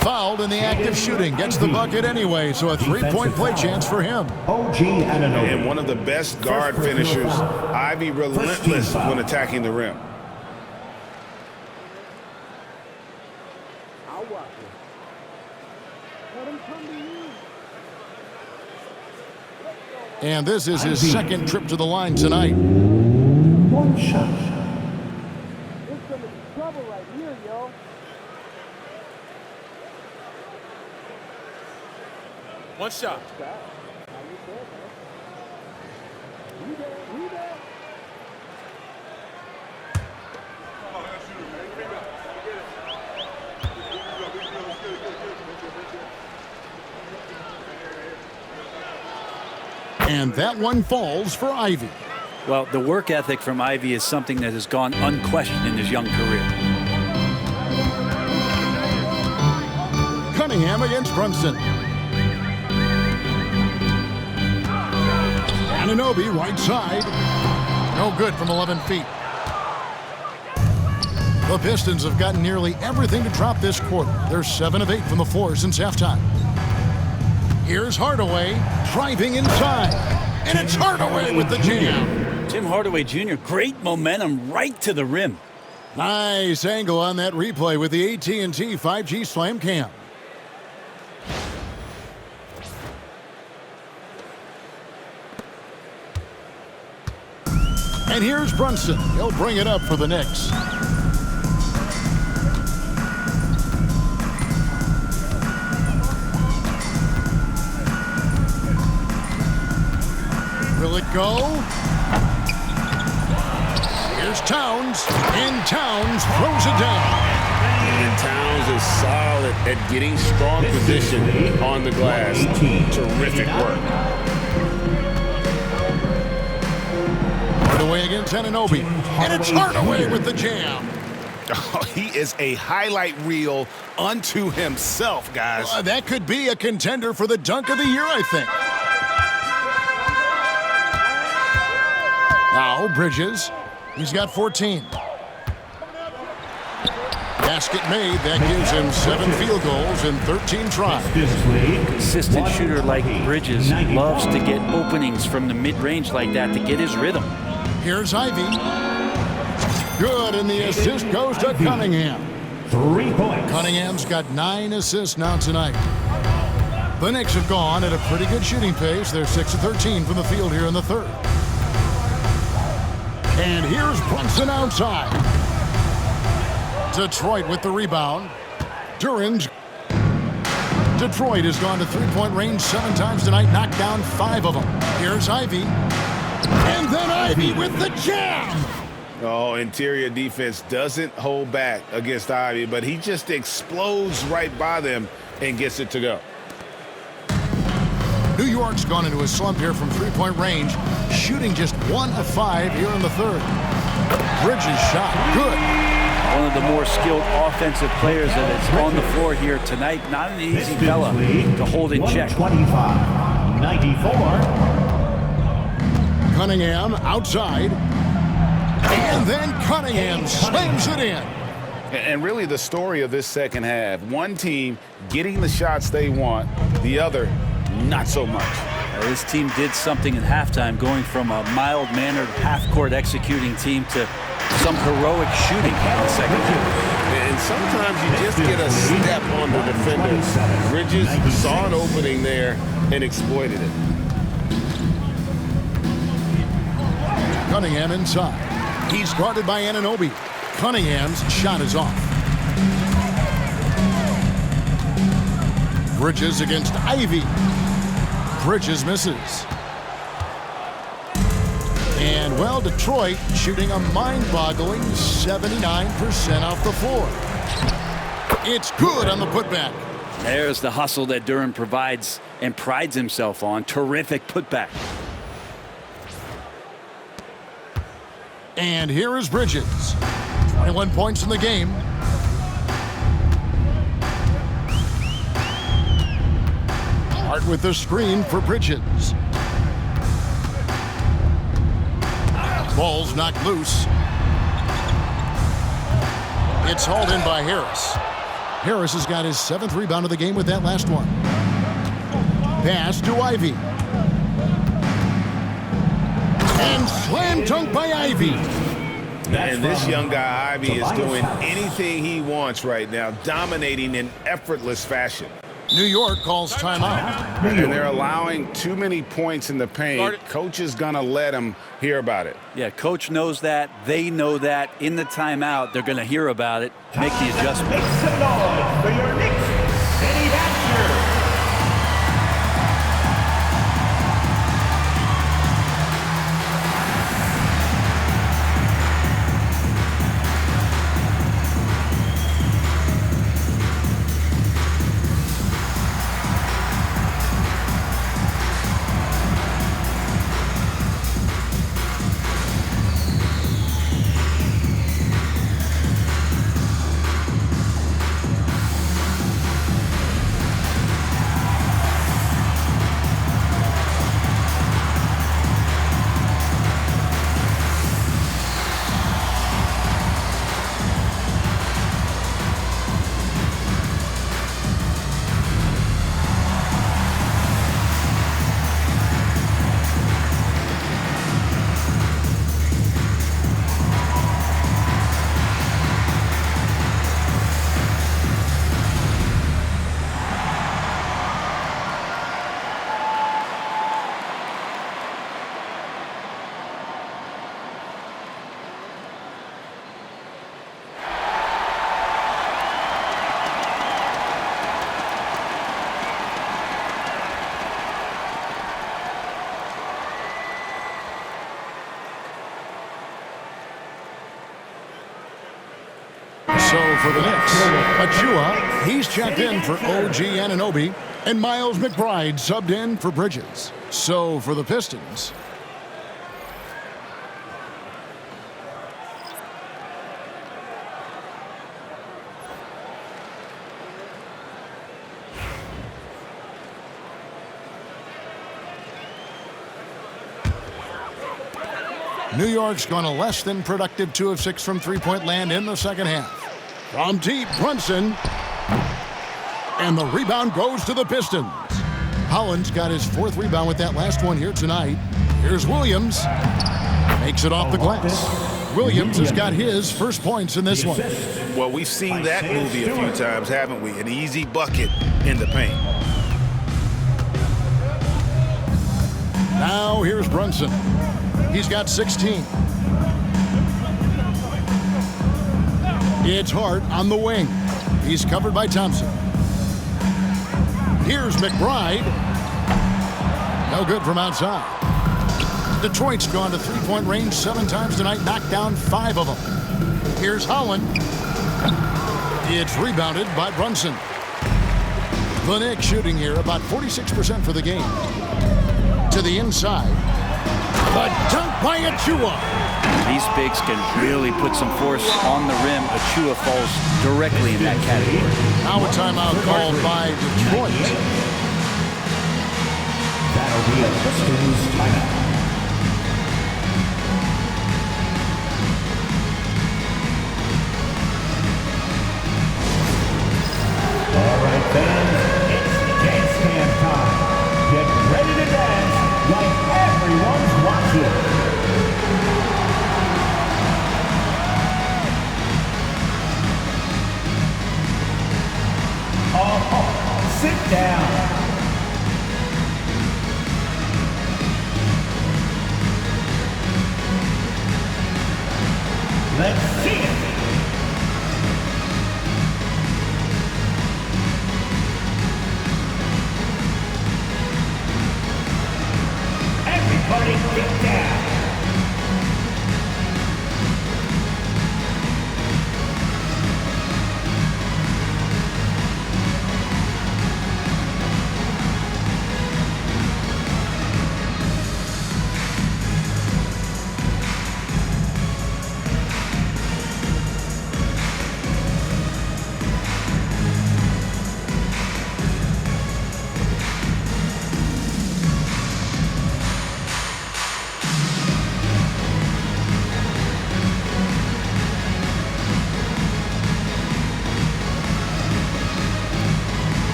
Fouled in the act of shooting. Gets the bucket anyway, so a 3-point play chance for him. And one of the best guard finishers. Ivy relentless when attacking the rim. And this is his second trip to the line tonight. One shot. There's some trouble right here, yo. One shot. And that one falls for Ivy. Well, the work ethic from Ivy is something that has gone unquestioned in his young career. Cunningham against Brunson. Anunoby right side. No good from 11 feet. The Pistons have gotten nearly everything to drop this quarter. They're 7 of 8 from the floor since halftime. Here's Hardaway driving inside. And it's Hardaway with the jam. Tim Hardaway Jr., great momentum right to the rim. Nice angle on that replay with the AT&T 5G Slam Cam. And here's Brunson. He'll bring it up for the Knicks. Will it go? Here's Towns, and Towns throws it down. And Towns is solid at getting strong position on the glass. Terrific work. Hardaway against Anunoby, and it's Hardaway with the jam. Oh, he is a highlight reel unto himself, guys. That could be a contender for the dunk of the year, I think. Now Bridges, he's got 14. Basket made, that gives him 7 field goals and 13 tries. Consistent shooter like Bridges loves to get openings from the mid-range like that to get his rhythm. Here's Ivy. Good, and the assist goes to Cunningham. 3 points. Cunningham's got 9 assists now tonight. The Knicks have gone at a pretty good shooting pace. They're 6 of 13 from the field here in the third. And here's Brunson outside. Detroit with the rebound. Duran's. Detroit has gone to three-point range 7 times tonight, knocked down 5 of them. Here's Ivy. And then Ivy with the jam. Oh, interior defense doesn't hold back against Ivy, but he just explodes right by them and gets it to go. New York's gone into a slump here from three-point range, shooting just 1 of 5 here in the third. Bridges shot, good. One of the more skilled offensive players that is on the floor here tonight. Not an easy fella to hold in check. 125-94. Cunningham outside. And then Cunningham slams it in. And really the story of this second half, one team getting the shots they want, the other not so much. This team did something in halftime, going from a mild-mannered half-court executing team to some heroic shooting in the second half. And sometimes you just get a step on the defender. Bridges saw an opening there and exploited it. Cunningham inside. He's guarded by Anunoby. Cunningham's shot is off. Bridges against Ivy. Bridges misses. And, well, Detroit shooting a mind-boggling 79% off the floor. It's good on the putback. There's the hustle that Duren provides and prides himself on. Terrific putback. And here is Bridges. 21 points in the game. Hart with the screen for Bridges. Ball's knocked loose. It's hauled in by Harris. Harris has got his 7th rebound of the game with that last one. Pass to Ivy. And slam dunk by Ivy. And this young guy, Ivy, is doing anything he wants right now, dominating in effortless fashion. New York calls timeout. And they're allowing too many points in the paint. Coach is going to let them hear about it. Yeah, coach knows that. They know that. In the timeout, they're going to hear about it, make the adjustment. Make some noise for your Knicks City Badgers. So for the Knicks, Achua, he's checked in for OG Anunoby, and Miles McBride subbed in for Bridges. So for the Pistons, New York's gone a less than productive 2 of 6 from three-point land in the second half. From deep, Brunson. And the rebound goes to the Pistons. Holland's got his 4th rebound with that last one here tonight. Here's Williams. Makes it off the glass. Williams has got his first points in this one. Well, we've seen that movie a few times, haven't we? An easy bucket in the paint. Now here's Brunson. He's got 16. It's Hart on the wing. He's covered by Thompson. Here's McBride. No good from outside. Detroit's gone to three-point range 7 times tonight, knocked down 5 of them. Here's Holland. It's rebounded by Brunson. The Knicks shooting here about 46% for the game. To the inside. The dunk by Achua. These bigs can really put some force on the rim. Achua falls directly in that category. Now a timeout called by Detroit. That'll be a Pistons timeout.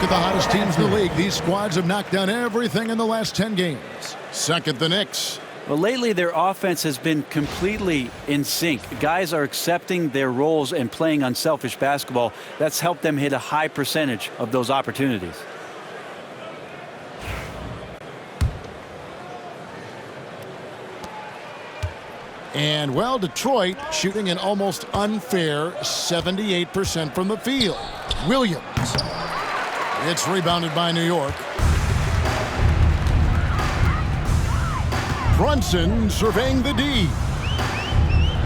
at the hottest teams in the league. These squads have knocked down everything in the last 10 games. Second, the Knicks. Well, lately their offense has been completely in sync. Guys are accepting their roles and playing unselfish basketball. That's helped them hit a high percentage of those opportunities. And, well, Detroit shooting an almost unfair 78% from the field. Williams. It's rebounded by New York. Brunson surveying the D.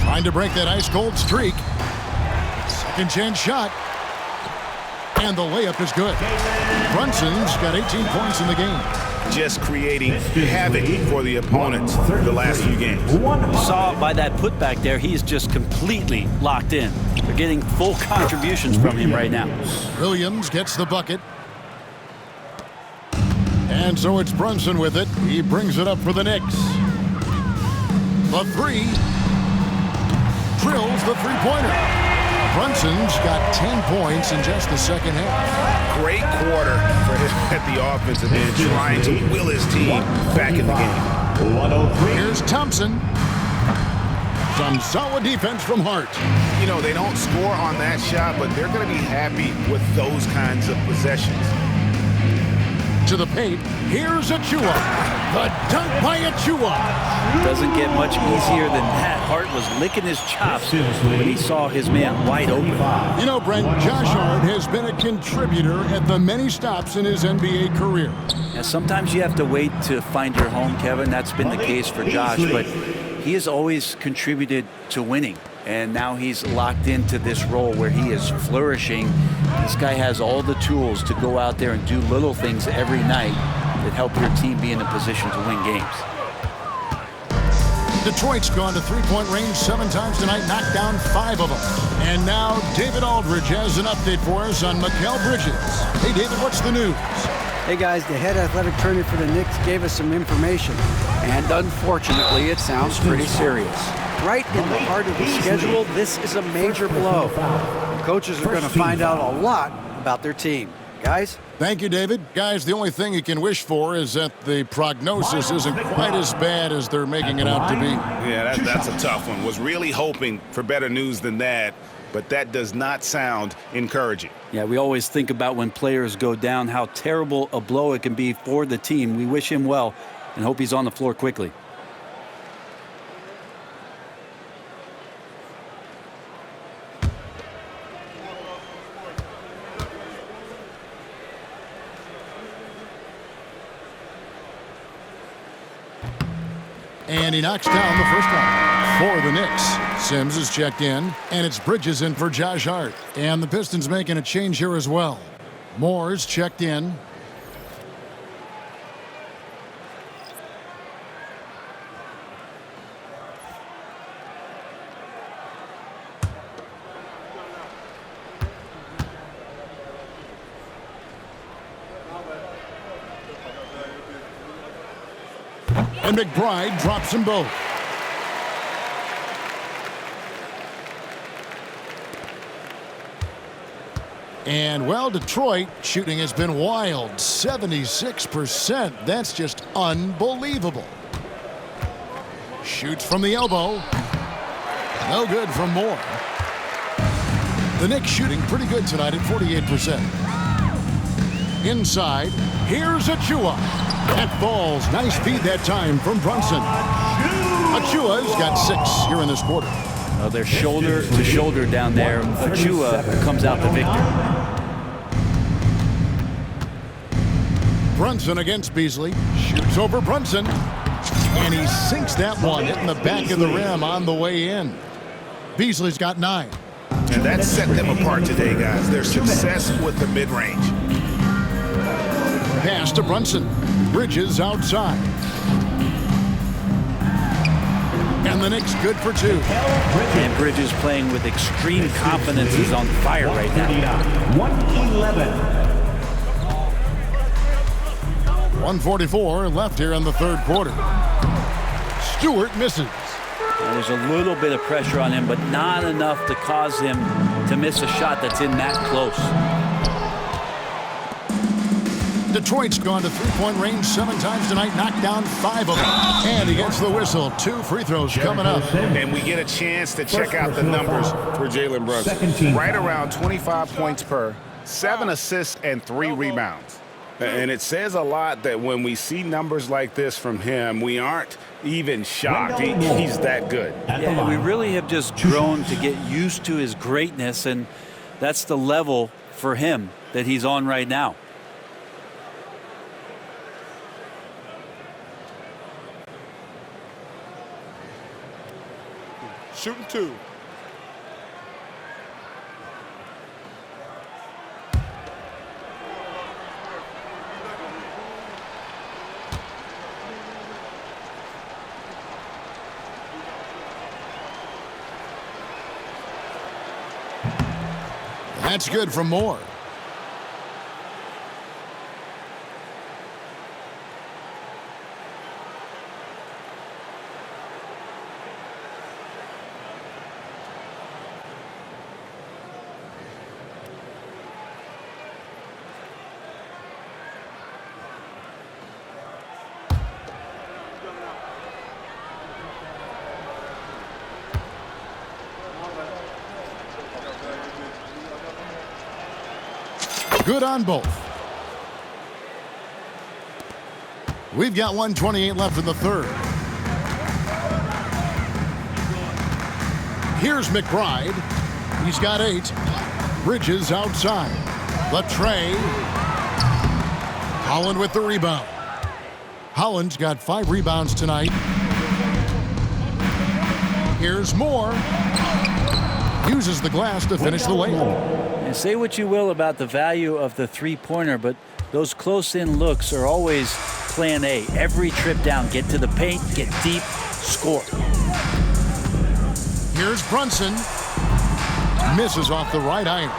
Trying to break that ice-cold streak. Second chance shot. And the layup is good. Brunson's got 18 points in the game. Just creating havoc for the opponents the last few games. You saw by that putback there, he's just completely locked in. They're getting full contributions from him right now. Williams gets the bucket. And so it's Brunson with it. He brings it up for the Knicks. The three. Drills the three-pointer. Brunson's got 10 points in just the second half. Great quarter for him at the offensive end, trying to will his team back in the game. Here's Thompson. Some solid defense from Hart. You know, they don't score on that shot, but they're going to be happy with those kinds of possessions. To the paint, here's Achua. The dunk by Achua. Doesn't get much easier than that. Hart was licking his chops when he saw his man wide open. You know, Brent, Josh Hart has been a contributor at the many stops in his NBA career. Now, sometimes you have to wait to find your home, Kevin. That's been the case for Josh, but he has always contributed to winning. And now he's locked into this role where he is flourishing. This guy has all the tools to go out there and do little things every night that help your team be in a position to win games. Detroit's gone to three-point range 7 times tonight, knocked down 5 of them. And now David Aldridge has an update for us on Mikal Bridges. Hey, David, what's the news? Hey guys, the head athletic trainer for the Knicks gave us some information, and unfortunately it sounds pretty serious. Right in the heart of the schedule, this is a major blow. The coaches are going to find out a lot about their team. Guys? Thank you, David. Guys, the only thing you can wish for is that the prognosis isn't quite as bad as they're making it out to be. Yeah, that's a tough one. Was really hoping for better news than that, but that does not sound encouraging. Yeah, we always think about when players go down, how terrible a blow it can be for the team. We wish him well and hope he's on the floor quickly. And he knocks down the first one for the Knicks. Sims is checked in, and it's Bridges in for Josh Hart. And the Pistons making a change here as well. Moore's checked in. And McBride drops them both. And, well, Detroit shooting has been wild. 76%. That's just unbelievable. Shoots from the elbow. No good from Moore. The Knicks shooting pretty good tonight at 48%. Inside, here's Achua. That falls. Nice feed that time from Brunson. Achua's got 6 here in this quarter. They're shoulder to shoulder down there. Achua comes out the victor. Brunson against Beasley. Shoots over Brunson. And he sinks that one, hitting the back of the rim on the way in. Beasley's got 9. And that set them apart today, guys. Their success with the mid-range. Pass to Brunson. Bridges outside. And the Knicks good for 2. And Bridges playing with extreme confidence. He's on fire right now. 111. 1:44 left here in the third quarter. Stewart misses. There's a little bit of pressure on him, but not enough to cause him to miss a shot that's in that close. Detroit's gone to three-point range 7 times tonight, knocked down 5 of them. And he gets the whistle. 2 free throws coming up. And we get a chance to check out the numbers for Jalen Brunson. Right around 25 points per, 7 assists, and 3 rebounds. And it says a lot that when we see numbers like this from him, we aren't even shocked. He's that good. Yeah, we really have just grown to get used to his greatness, and that's the level for him that he's on right now. Shooting 2. That's good from Moore. Good on both. We've got 1:28 left in the third. Here's McBride. He's got 8. Bridges outside. Latre. Holland with the rebound. Holland's got 5 rebounds tonight. Here's Moore. Uses the glass to finish the layup. And say what you will about the value of the three-pointer, but those close-in looks are always plan A. Every trip down, get to the paint, get deep, score. Here's Brunson. Misses off the right iron.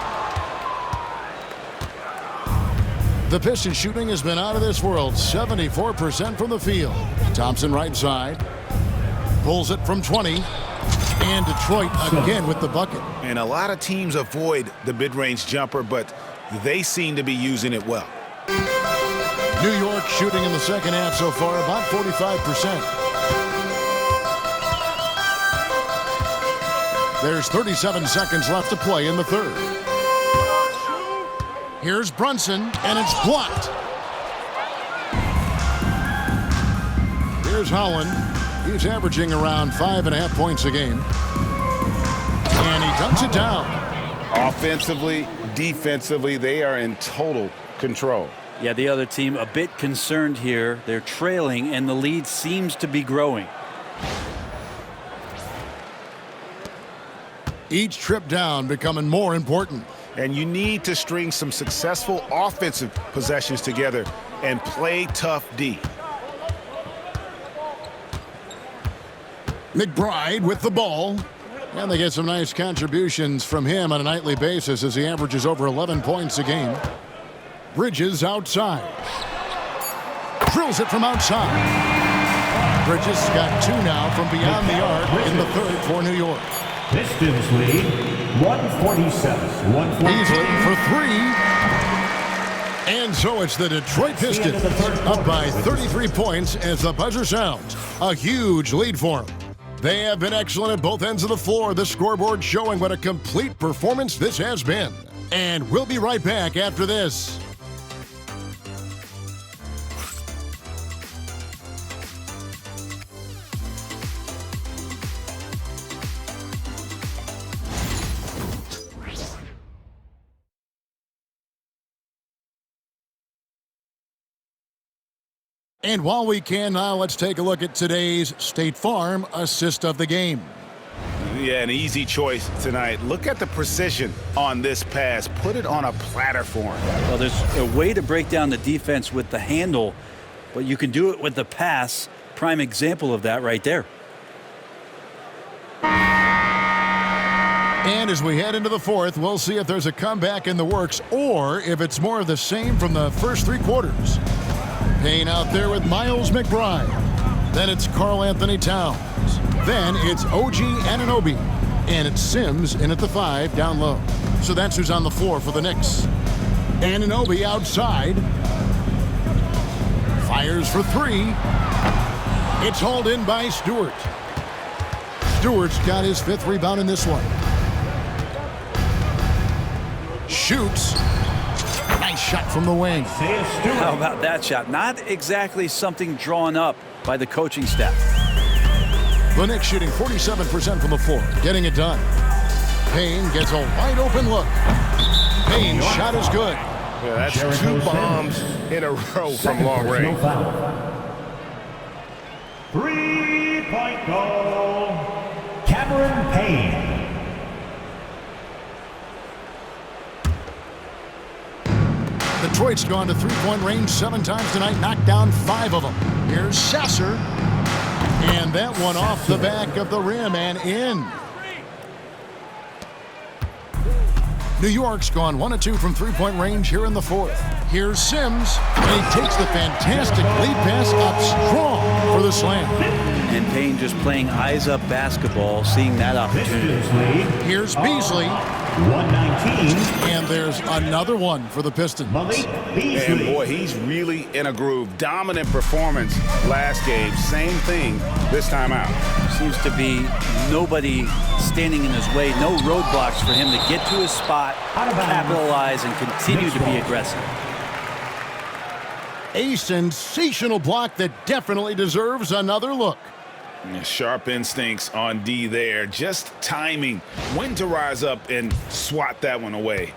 The Pistons shooting has been out of this world. 74% from the field. Thompson right side. Pulls it from 20. And Detroit again with the bucket. And a lot of teams avoid the mid-range jumper, but they seem to be using it well. New York shooting in the second half so far about 45%. There's 37 seconds left to play in the third. Here's Brunson, and it's blocked. Here's Holland. He's averaging around 5.5 points a game. And he dunks it down. Offensively, defensively, they are in total control. Yeah, the other team a bit concerned here. They're trailing, and the lead seems to be growing. Each trip down becoming more important. And you need to string some successful offensive possessions together and play tough D. McBride with the ball. And they get some nice contributions from him on a nightly basis as he averages over 11 points a game. Bridges outside. Drills it from outside. Bridges got 2 now from beyond the arc in the third for New York. Pistons lead 147. He's looking for 3. And so it's the Detroit Pistons up by 33 points as the buzzer sounds. A huge lead for them. They have been excellent at both ends of the floor. The scoreboard showing what a complete performance this has been. And we'll be right back after this. And while we can now, let's take a look at today's State Farm assist of the game. Yeah, an easy choice tonight. Look at the precision on this pass. Put it on a platter for him. Well, there's a way to break down the defense with the handle, but you can do it with the pass. Prime example of that right there. And as we head into the fourth, we'll see if there's a comeback in the works or if it's more of the same from the first 3 quarters. Payne out there with Miles McBride. Then it's Karl Anthony Towns. Then it's OG Anunoby. And it's Sims in at the 5 down low. So that's who's on the floor for the Knicks. Anunoby outside. Fires for three. It's hauled in by Stewart. Stewart's got his 5th rebound in this one. Shoots. Nice shot from the wing. How about that shot? Not exactly something drawn up by the coaching staff. The Knicks shooting 47% from the floor, getting it done. Payne gets a wide open look. Payne's shot is good. Yeah, that's 2 bombs in a row from long range. 3-point goal, Cameron Payne. Detroit's gone to 3-point range 7 times tonight, knocked down 5 of them. Here's Sasser. And that one off the back of the rim and in. New York's gone 1 of 2 from 3-point range here in the 4th. Here's Sims, and he takes the fantastic lead pass up strong for the slam. And Payne just playing eyes-up basketball, seeing that opportunity. Here's Beasley. 119. And there's another one for the Pistons. And boy, he's really in a groove. Dominant performance last game. Same thing this time out. Seems to be nobody standing in his way. No roadblocks for him to get to his spot, capitalize, and continue to be aggressive. A sensational block that definitely deserves another look. Sharp instincts on D there. Just timing when to rise up and swat that one away.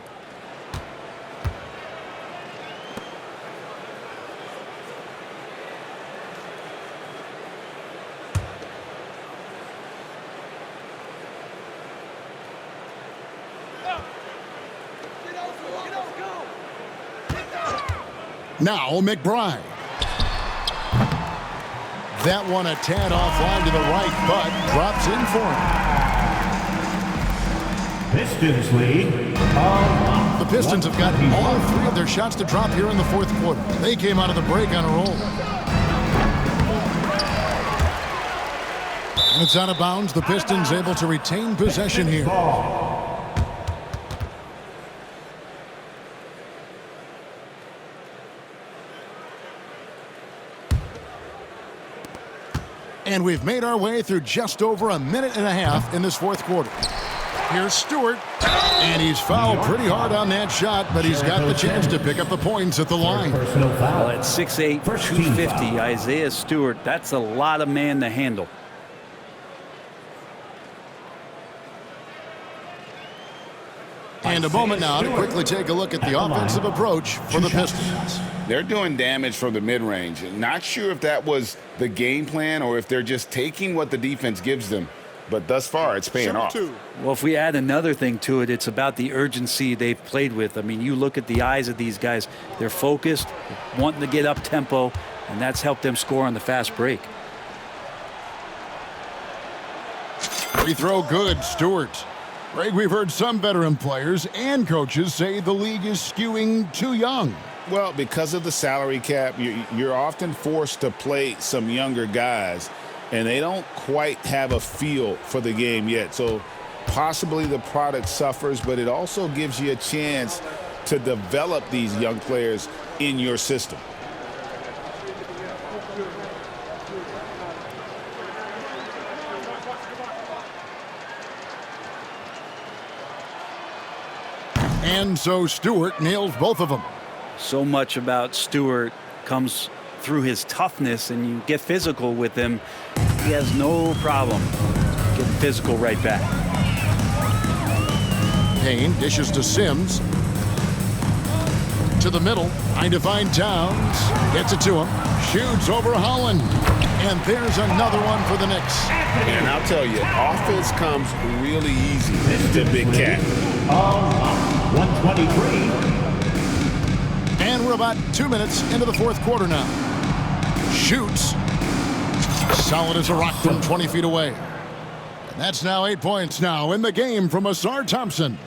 Now McBride. That one a tad offline to the right, but drops in for him. Pistons lead. The Pistons have gotten all 3 of their shots to drop here in the 4th quarter. They came out of the break on a roll. And it's out of bounds. The Pistons able to retain possession here. And we've made our way through just over a minute and a half in this 4th quarter. Here's Stewart, and he's fouled pretty hard on that shot, but he's got the chance to pick up the points at the line. Well, at 6'8", 250, Isaiah Stewart, that's a lot of man to handle. And a moment now to quickly take a look at the offensive approach for the Pistons. They're doing damage from the mid-range. Not sure if that was the game plan or if they're just taking what the defense gives them. But thus far, it's paying off. Well, if we add another thing to it, it's about the urgency they've played with. I mean, you look at the eyes of these guys. They're focused, wanting to get up tempo, and that's helped them score on the fast break. Free throw good, Stewart. Greg, we've heard some veteran players and coaches say the league is skewing too young. Well, because of the salary cap, you're often forced to play some younger guys, and they don't quite have a feel for the game yet. So possibly the product suffers, but it also gives you a chance to develop these young players in your system. And so Stewart nails both of them. So much about Stewart comes through his toughness, and you get physical with him. He has no problem getting physical right back. Payne dishes to Sims. To the middle. Trying to find Towns. Gets it to him. Shoots over Holland. And there's another one for the Knicks. And I'll tell you, offense comes really easy to Big Cat. 123. And we're about 2 minutes into the 4th quarter now. Shoots. Solid as a rock from 20 feet away. And that's now 8 points now in the game from Asar Thompson.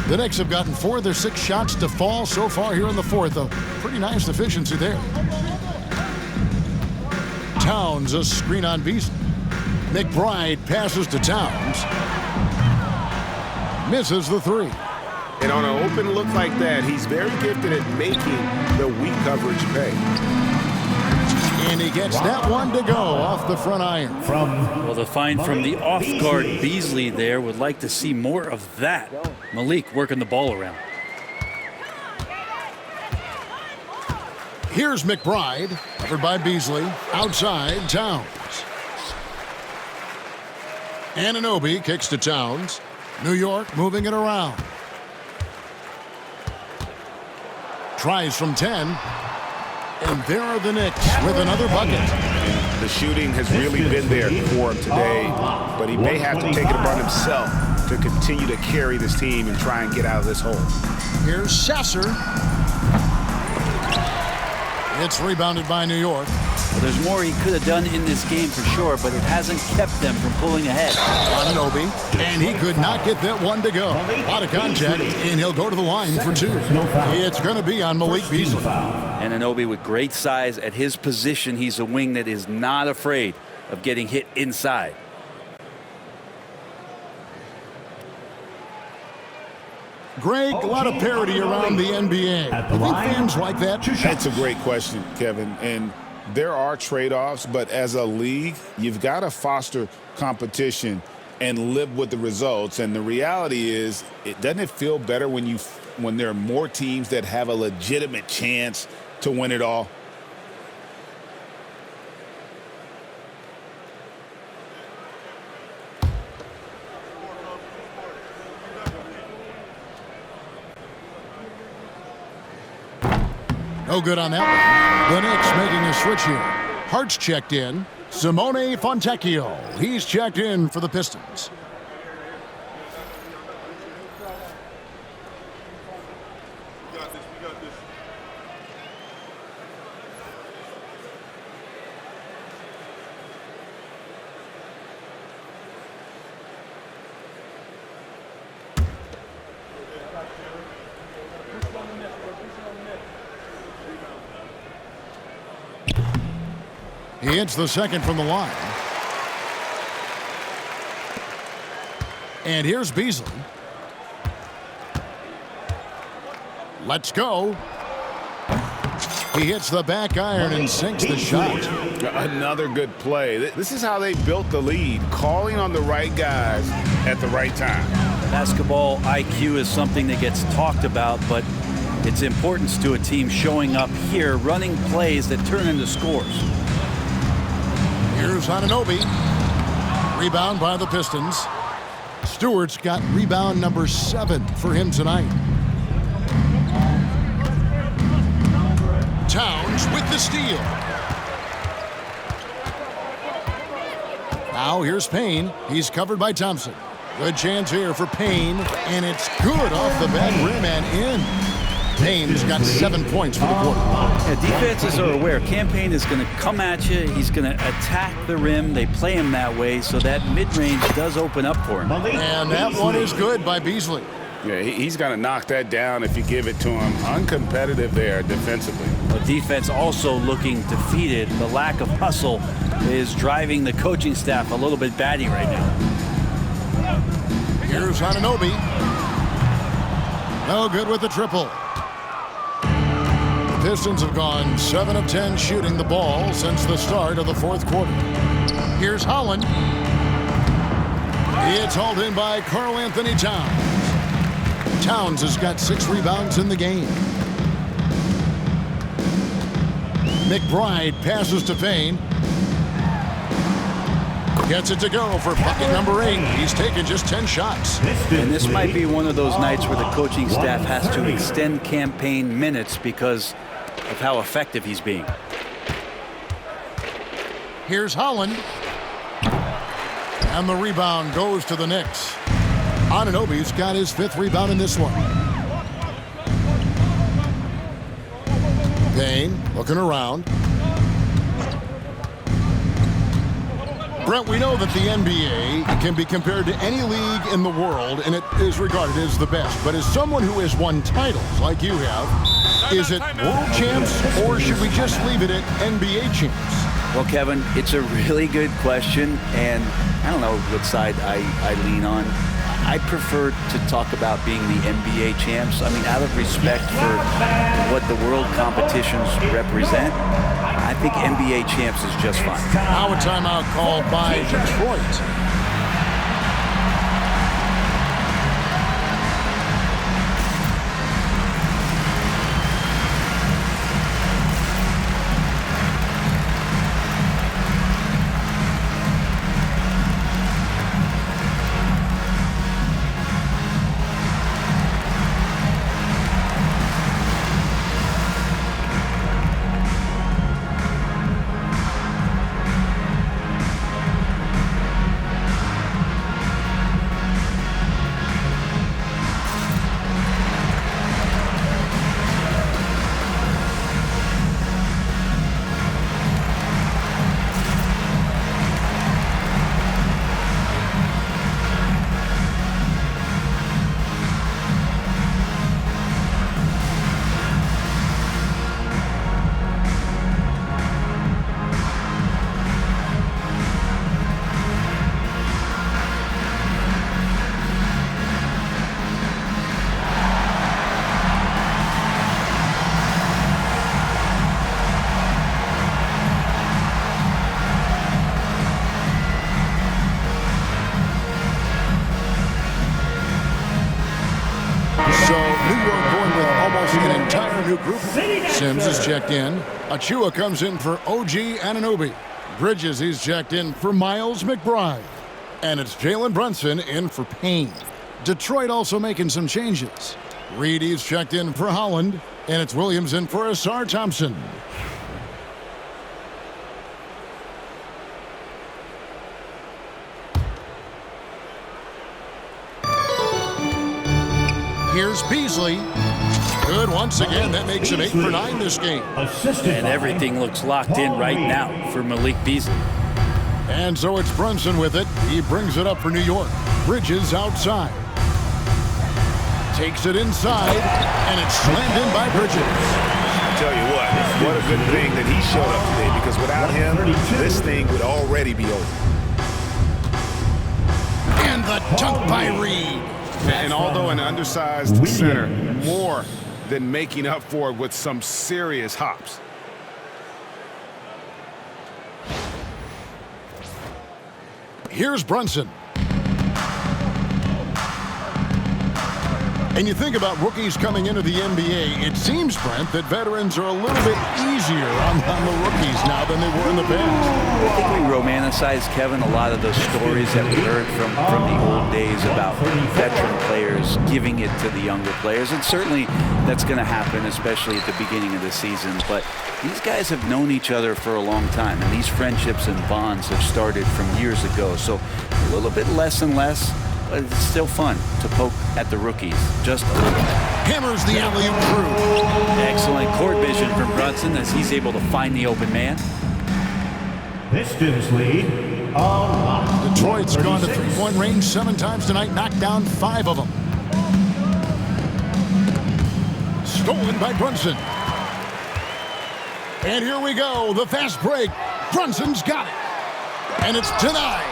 The Knicks have gotten 4 of their 6 shots to fall so far here in the 4th. A pretty nice efficiency there. Towns, a screen on Beasley. McBride passes to Towns. Misses the 3. And on an open look like that, he's very gifted at making the weak coverage pay. And he gets that one to go off the front iron. Well, the find from the off-guard Beasley there, would like to see more of that. Malik working the ball around. Here's McBride, covered by Beasley. Outside, Towns. Anunoby kicks to Towns. New York moving it around. Tries from 10. And there are the Knicks with another bucket. The shooting has really been there for him today, but he may have to take it upon himself to continue to carry this team and try and get out of this hole. Here's Sasser. It's rebounded by New York. Well, there's more he could have done in this game for sure, but it hasn't kept them from pulling ahead. Anunoby, and he could not get that one to go. A lot of contact, and he'll go to the line for two. It's going to be on Malik Beasley. Anunoby with great size at his position. He's a wing that is not afraid of getting hit inside. Greg, a lot of parity around the NBA. I think fans like that. That's a great question, Kevin. And there are trade-offs, but as a league, you've got to foster competition and live with the results. And the reality is, doesn't it feel better when there are more teams that have a legitimate chance to win it all? No good on that one. The Knicks making a switch here. Hart's checked in. Simone Fontecchio. He's checked in for the Pistons. He hits the second from the line. And here's Beasley. Let's go. He hits the back iron and sinks the shot. Another good play. This is how they built the lead, calling on the right guys at the right time. Basketball IQ is something that gets talked about, but its importance to a team showing up here, running plays that turn into scores. Here's Anunoby. Rebound by the Pistons. Stewart's got rebound number 7 for him tonight. Towns with the steal. Now here's Payne. He's covered by Thompson. Good chance here for Payne, and it's good off the back rim and in. Payne's got 7 points for the quarter. Yeah, defenses are aware. Campaign is going to come at you. He's going to attack the rim. They play him that way, so that mid-range does open up for him. And that one is good by Beasley. Yeah, he's going to knock that down if you give it to him. Uncompetitive there defensively. The defense also looking defeated. The lack of hustle is driving the coaching staff a little bit batty right now. Here's Anunoby. No good with the triple. Pistons have gone 7 of 10 shooting the ball since the start of the fourth quarter. Here's Holland. It's hauled in by Karl Anthony Towns. Towns has got 6 rebounds in the game. McBride passes to Payne. Gets it to go for bucket number 8. He's taken just 10 shots. And this might be one of those nights where the coaching staff has to extend campaign minutes because of how effective he's being. Here's Holland. And the rebound goes to the Knicks. Anunoby's got his 5th rebound in this one. Payne looking around. Brent, we know that the NBA can be compared to any league in the world, and it is regarded as the best. But as someone who has won titles like you have, is it world champs, or should we just leave it at NBA champs? Well, Kevin, it's a really good question, and I don't know what side I lean on. I prefer to talk about being the NBA champs. I mean, out of respect for what the world competitions represent, I think NBA champs is just fine. Now a timeout called by Detroit. So New York going with almost an entire new group. Sims is checked in. Achua comes in for OG Anunoby. Bridges, he's checked in for Miles McBride. And it's Jalen Brunson in for Payne. Detroit also making some changes. Reed, he's checked in for Holland. And it's Williams in for Asar Thompson. Here's Beasley. Good once again. That makes him 8 for 9 this game. And everything looks locked in right now for Malik Beasley. And so it's Brunson with it. He brings it up for New York. Bridges outside. Takes it inside, and it's slammed in by Bridges. I tell you what a good thing that he showed up today, because without him, this thing would already be over. And the dunk by Reed. And although an undersized center, more than making up for it with some serious hops. Here's Brunson. And you think about rookies coming into the NBA, it seems, Brent, that veterans are a little bit easier on the rookies now than they were in the past. I think we romanticize, Kevin, a lot of those stories that we heard from the old days about veteran players giving it to the younger players. And certainly that's going to happen, especially at the beginning of the season. But these guys have known each other for a long time, and these friendships and bonds have started from years ago. So a little bit less and less. But it's still fun to poke at the rookies. Just hammers the alley-oop through. Excellent court vision from Brunson as he's able to find the open man. Pistons lead a lot. Detroit's gone to three-point range 7 times tonight, knocked down 5 of them. Stolen by Brunson. And here we go, the fast break. Brunson's got it. And it's denied.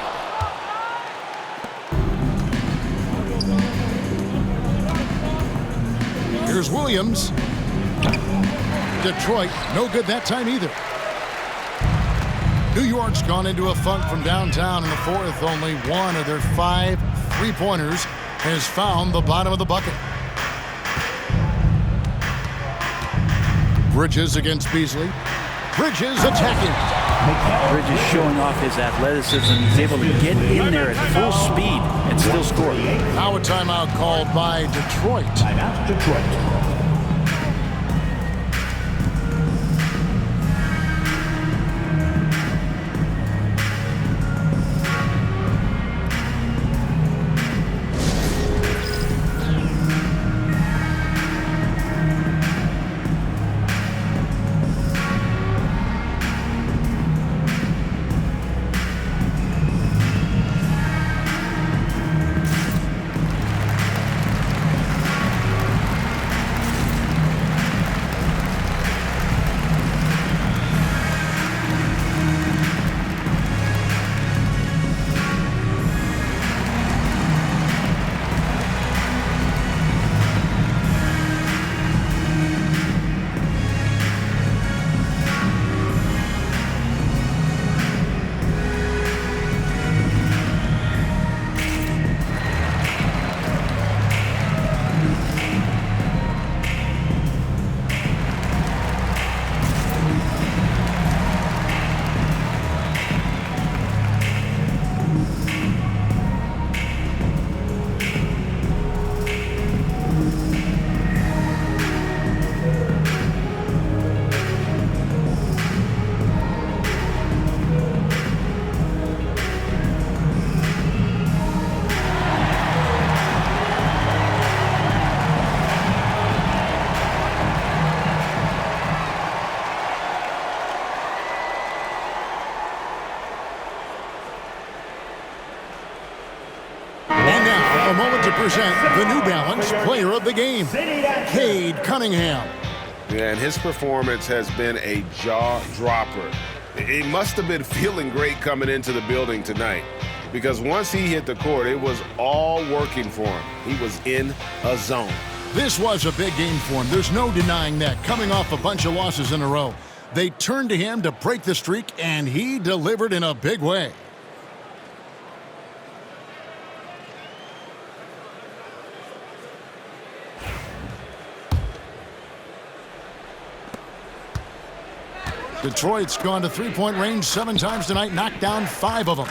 Here's Williams. Detroit, no good that time either. New York's gone into a funk from downtown in the fourth. Only one of their 5 3-pointers has found the bottom of the bucket. Bridges against Beasley. Bridges attacking. Bridges showing off his athleticism. He's able to get in there at full speed and still score. Now a timeout called by Detroit. Timeout, Detroit. A moment to present the New Balance Player of the Game, Cade Cunningham. Yeah, and his performance has been a jaw-dropper. He must have been feeling great coming into the building tonight, because once he hit the court, it was all working for him. He was in a zone. This was a big game for him. There's no denying that. Coming off a bunch of losses in a row, they turned to him to break the streak, and he delivered in a big way. Detroit's gone to three-point range 7 times tonight, knocked down 5 of them.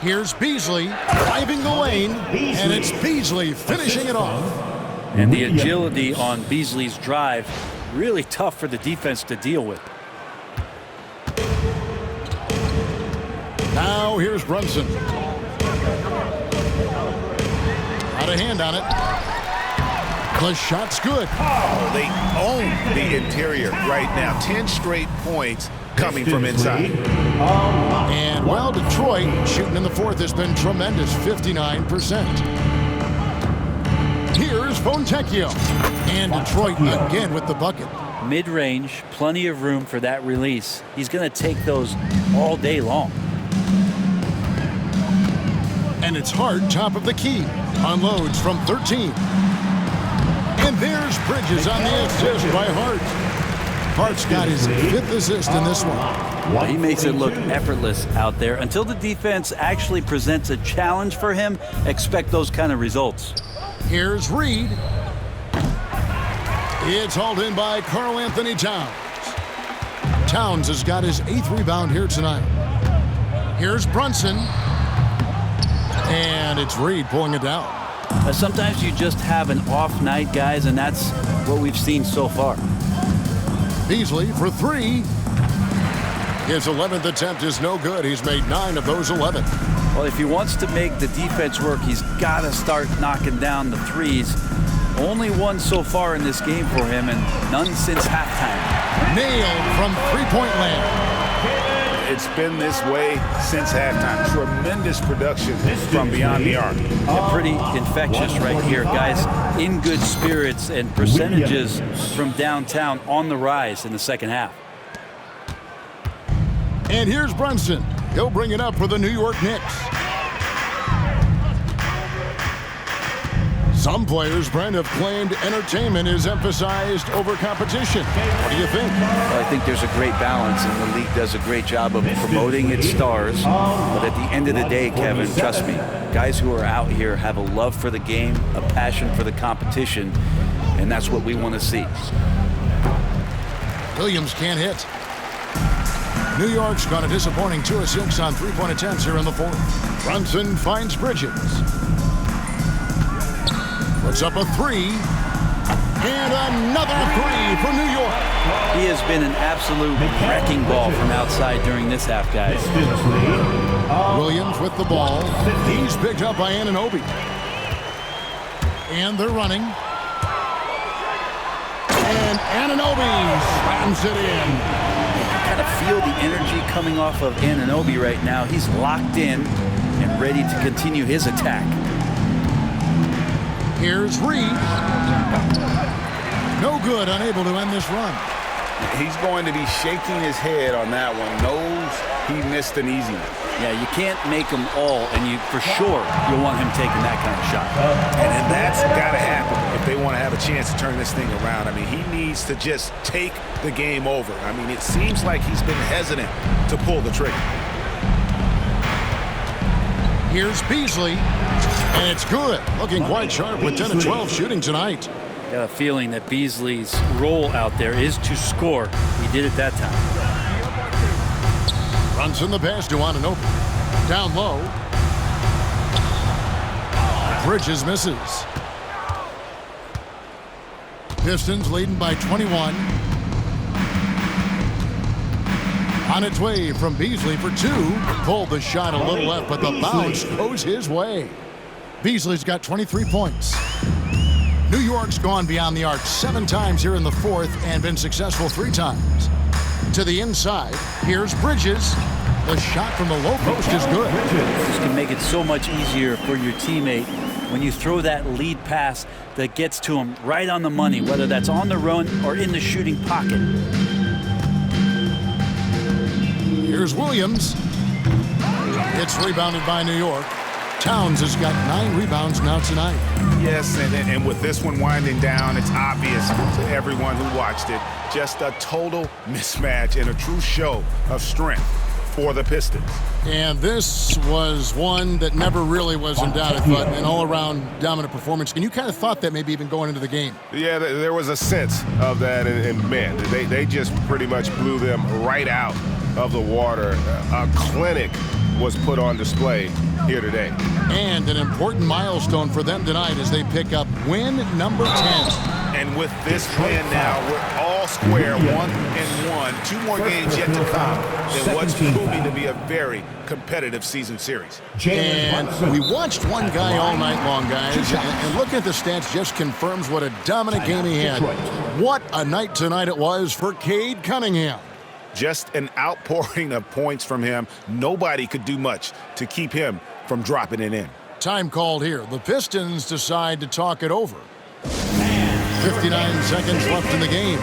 Here's Beasley driving the lane, and it's Beasley finishing it off. And the agility on Beasley's drive, really tough for the defense to deal with. Now here's Brunson. Out of hand on it. The shot's good. Oh, they own the interior right now. 10 straight points coming from inside. And, well, Detroit shooting in the fourth has been tremendous, 59%. Here's Fontecchio. And Detroit again with the bucket. Mid-range, plenty of room for that release. He's going to take those all day long. And it's Hart, top of the key. Unloads from 13. And there's Bridges on the assist by Hart. Hart's got his 5th assist in this one. He makes it look effortless out there. Until the defense actually presents a challenge for him, expect those kind of results. Here's Reed. It's hauled in by Karl Anthony Towns. Towns has got his 8th rebound here tonight. Here's Brunson. And it's Reed pulling it down. Sometimes you just have an off night, guys, and that's what we've seen so far. Beasley for 3. His 11th attempt is no good. He's made 9 of those 11. Well, if he wants to make the defense work, he's got to start knocking down the threes. Only one so far in this game for him, and none since halftime. Nailed from three-point land. It's been this way since halftime. Tremendous production from beyond the arc. Yeah, pretty infectious right here, guys. In good spirits, and percentages from downtown on the rise in the second half. And here's Brunson. He'll bring it up for the New York Knicks. Some players, Brent, have claimed entertainment is emphasized over competition. What do you think? Well, I think there's a great balance, and the league does a great job of promoting its stars. But at the end of the day, Kevin, trust me, guys who are out here have a love for the game, a passion for the competition, and that's what we want to see. Williams can't hit. New York's gone a disappointing 2 of 6 on three-point attempts here in the fourth. Brunson finds Bridges. Puts up a 3. And another 3 for New York. He has been an absolute wrecking ball from outside during this half, guys. Williams with the ball. He's picked up by Anunoby. And they're running. And Anunoby slams it in. You kind of feel the energy coming off of Anunoby right now. He's locked in and ready to continue his attack. Here's Reed. No good, unable to end this run. He's going to be shaking his head on that one. Knows he missed an easy one. Yeah, you can't make them all, and you for sure you'll want him taking that kind of shot. And that's got to happen if they want to have a chance to turn this thing around. I mean, he needs to just take the game over. I mean, it seems like he's been hesitant to pull the trigger. Here's Beasley, and it's good. Looking quite sharp with 10 of 12 shooting tonight. Got a feeling that Beasley's role out there is to score. He did it that time. Brunson the pass to Anunoby. Down low. Bridges misses. Pistons leading by 21. On its way from Beasley for 2. Pulled the shot a little left, but the bounce goes his way. Beasley's got 23 points. New York's gone beyond the arc 7 times here in the fourth and been successful 3 times. To the inside, here's Bridges. The shot from the low post is good. This can make it so much easier for your teammate when you throw that lead pass that gets to him right on the money, whether that's on the run or in the shooting pocket. Here's Williams. It's rebounded by New York. Towns has got 9 rebounds now tonight. Yes, and with this one winding down, it's obvious to everyone who watched it. Just a total mismatch and a true show of strength for the Pistons. And this was one that never really was in doubt, I thought, an all-around dominant performance. And you kind of thought that maybe even going into the game. Yeah, there was a sense of that, and man, they just pretty much blew them right out of the water. A clinic was put on display here today. And an important milestone for them tonight as they pick up win number 10. And with this win now, we're all square, 1-1. 2 more games yet to come in what's proving to be a very competitive season series. And we watched one guy all night long, guys, and looking at the stats just confirms what a dominant game he had. What a night tonight it was for Cade Cunningham. Just an outpouring of points from him. Nobody could do much to keep him from dropping it in. Time called here. The Pistons decide to talk it over. 59 seconds left in the game.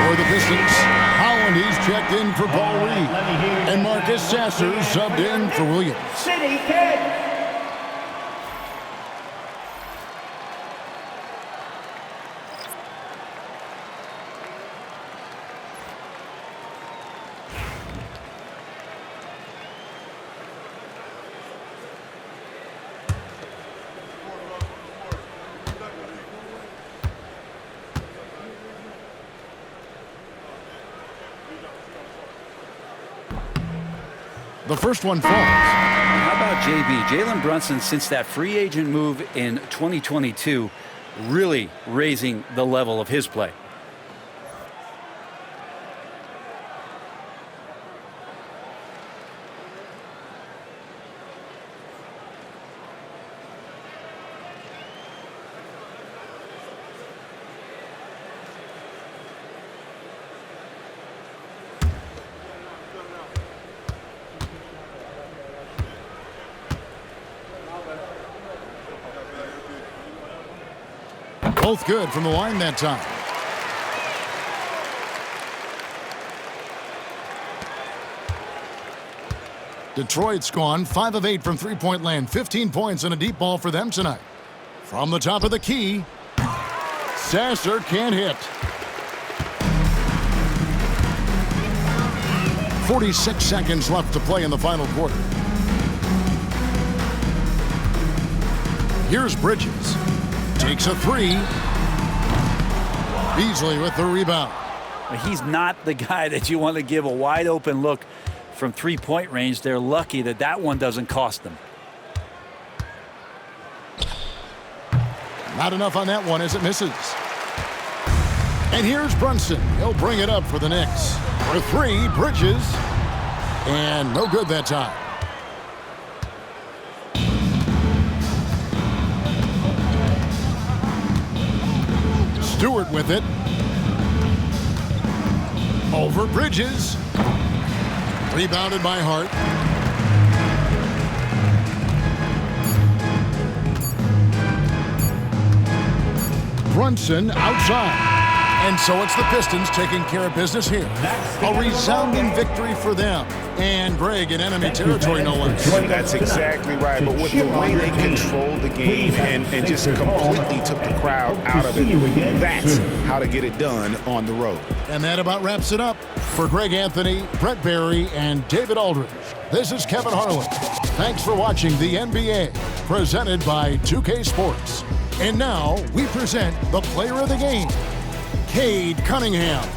For the Pistons, Holland, he's checked in for Paul Reed. And Marcus Sasser subbed in for Williams. City Kid. The first one falls. How about JB? Jalen Brunson, since that free agent move in 2022, really raising the level of his play. Both good from the line that time. Detroit's gone 5 of 8 from three-point land. 15 points and a deep ball for them tonight. From the top of the key, Sasser can't hit. 46 seconds left to play in the final quarter. Here's Bridges. Takes a three. Beasley with the rebound. He's not the guy that you want to give a wide open look from three-point range. They're lucky that that one doesn't cost them. Not enough on that one as it misses. And here's Brunson. He'll bring it up for the Knicks. For three, Bridges. And no good that time. Stewart with it. Over Bridges. Rebounded by Hart. Brunson outside. And so it's the Pistons taking care of business here. A resounding victory for them. And Greg in enemy territory, no less. That's exactly right. But with the way they controlled the game and just completely took the crowd out of it, that's how to get it done on the road. And that about wraps it up. For Greg Anthony, Brett Barry, and David Aldridge, this is Kevin Harlan. Thanks for watching the NBA, presented by 2K Sports. And now we present the player of the game, Cade Cunningham.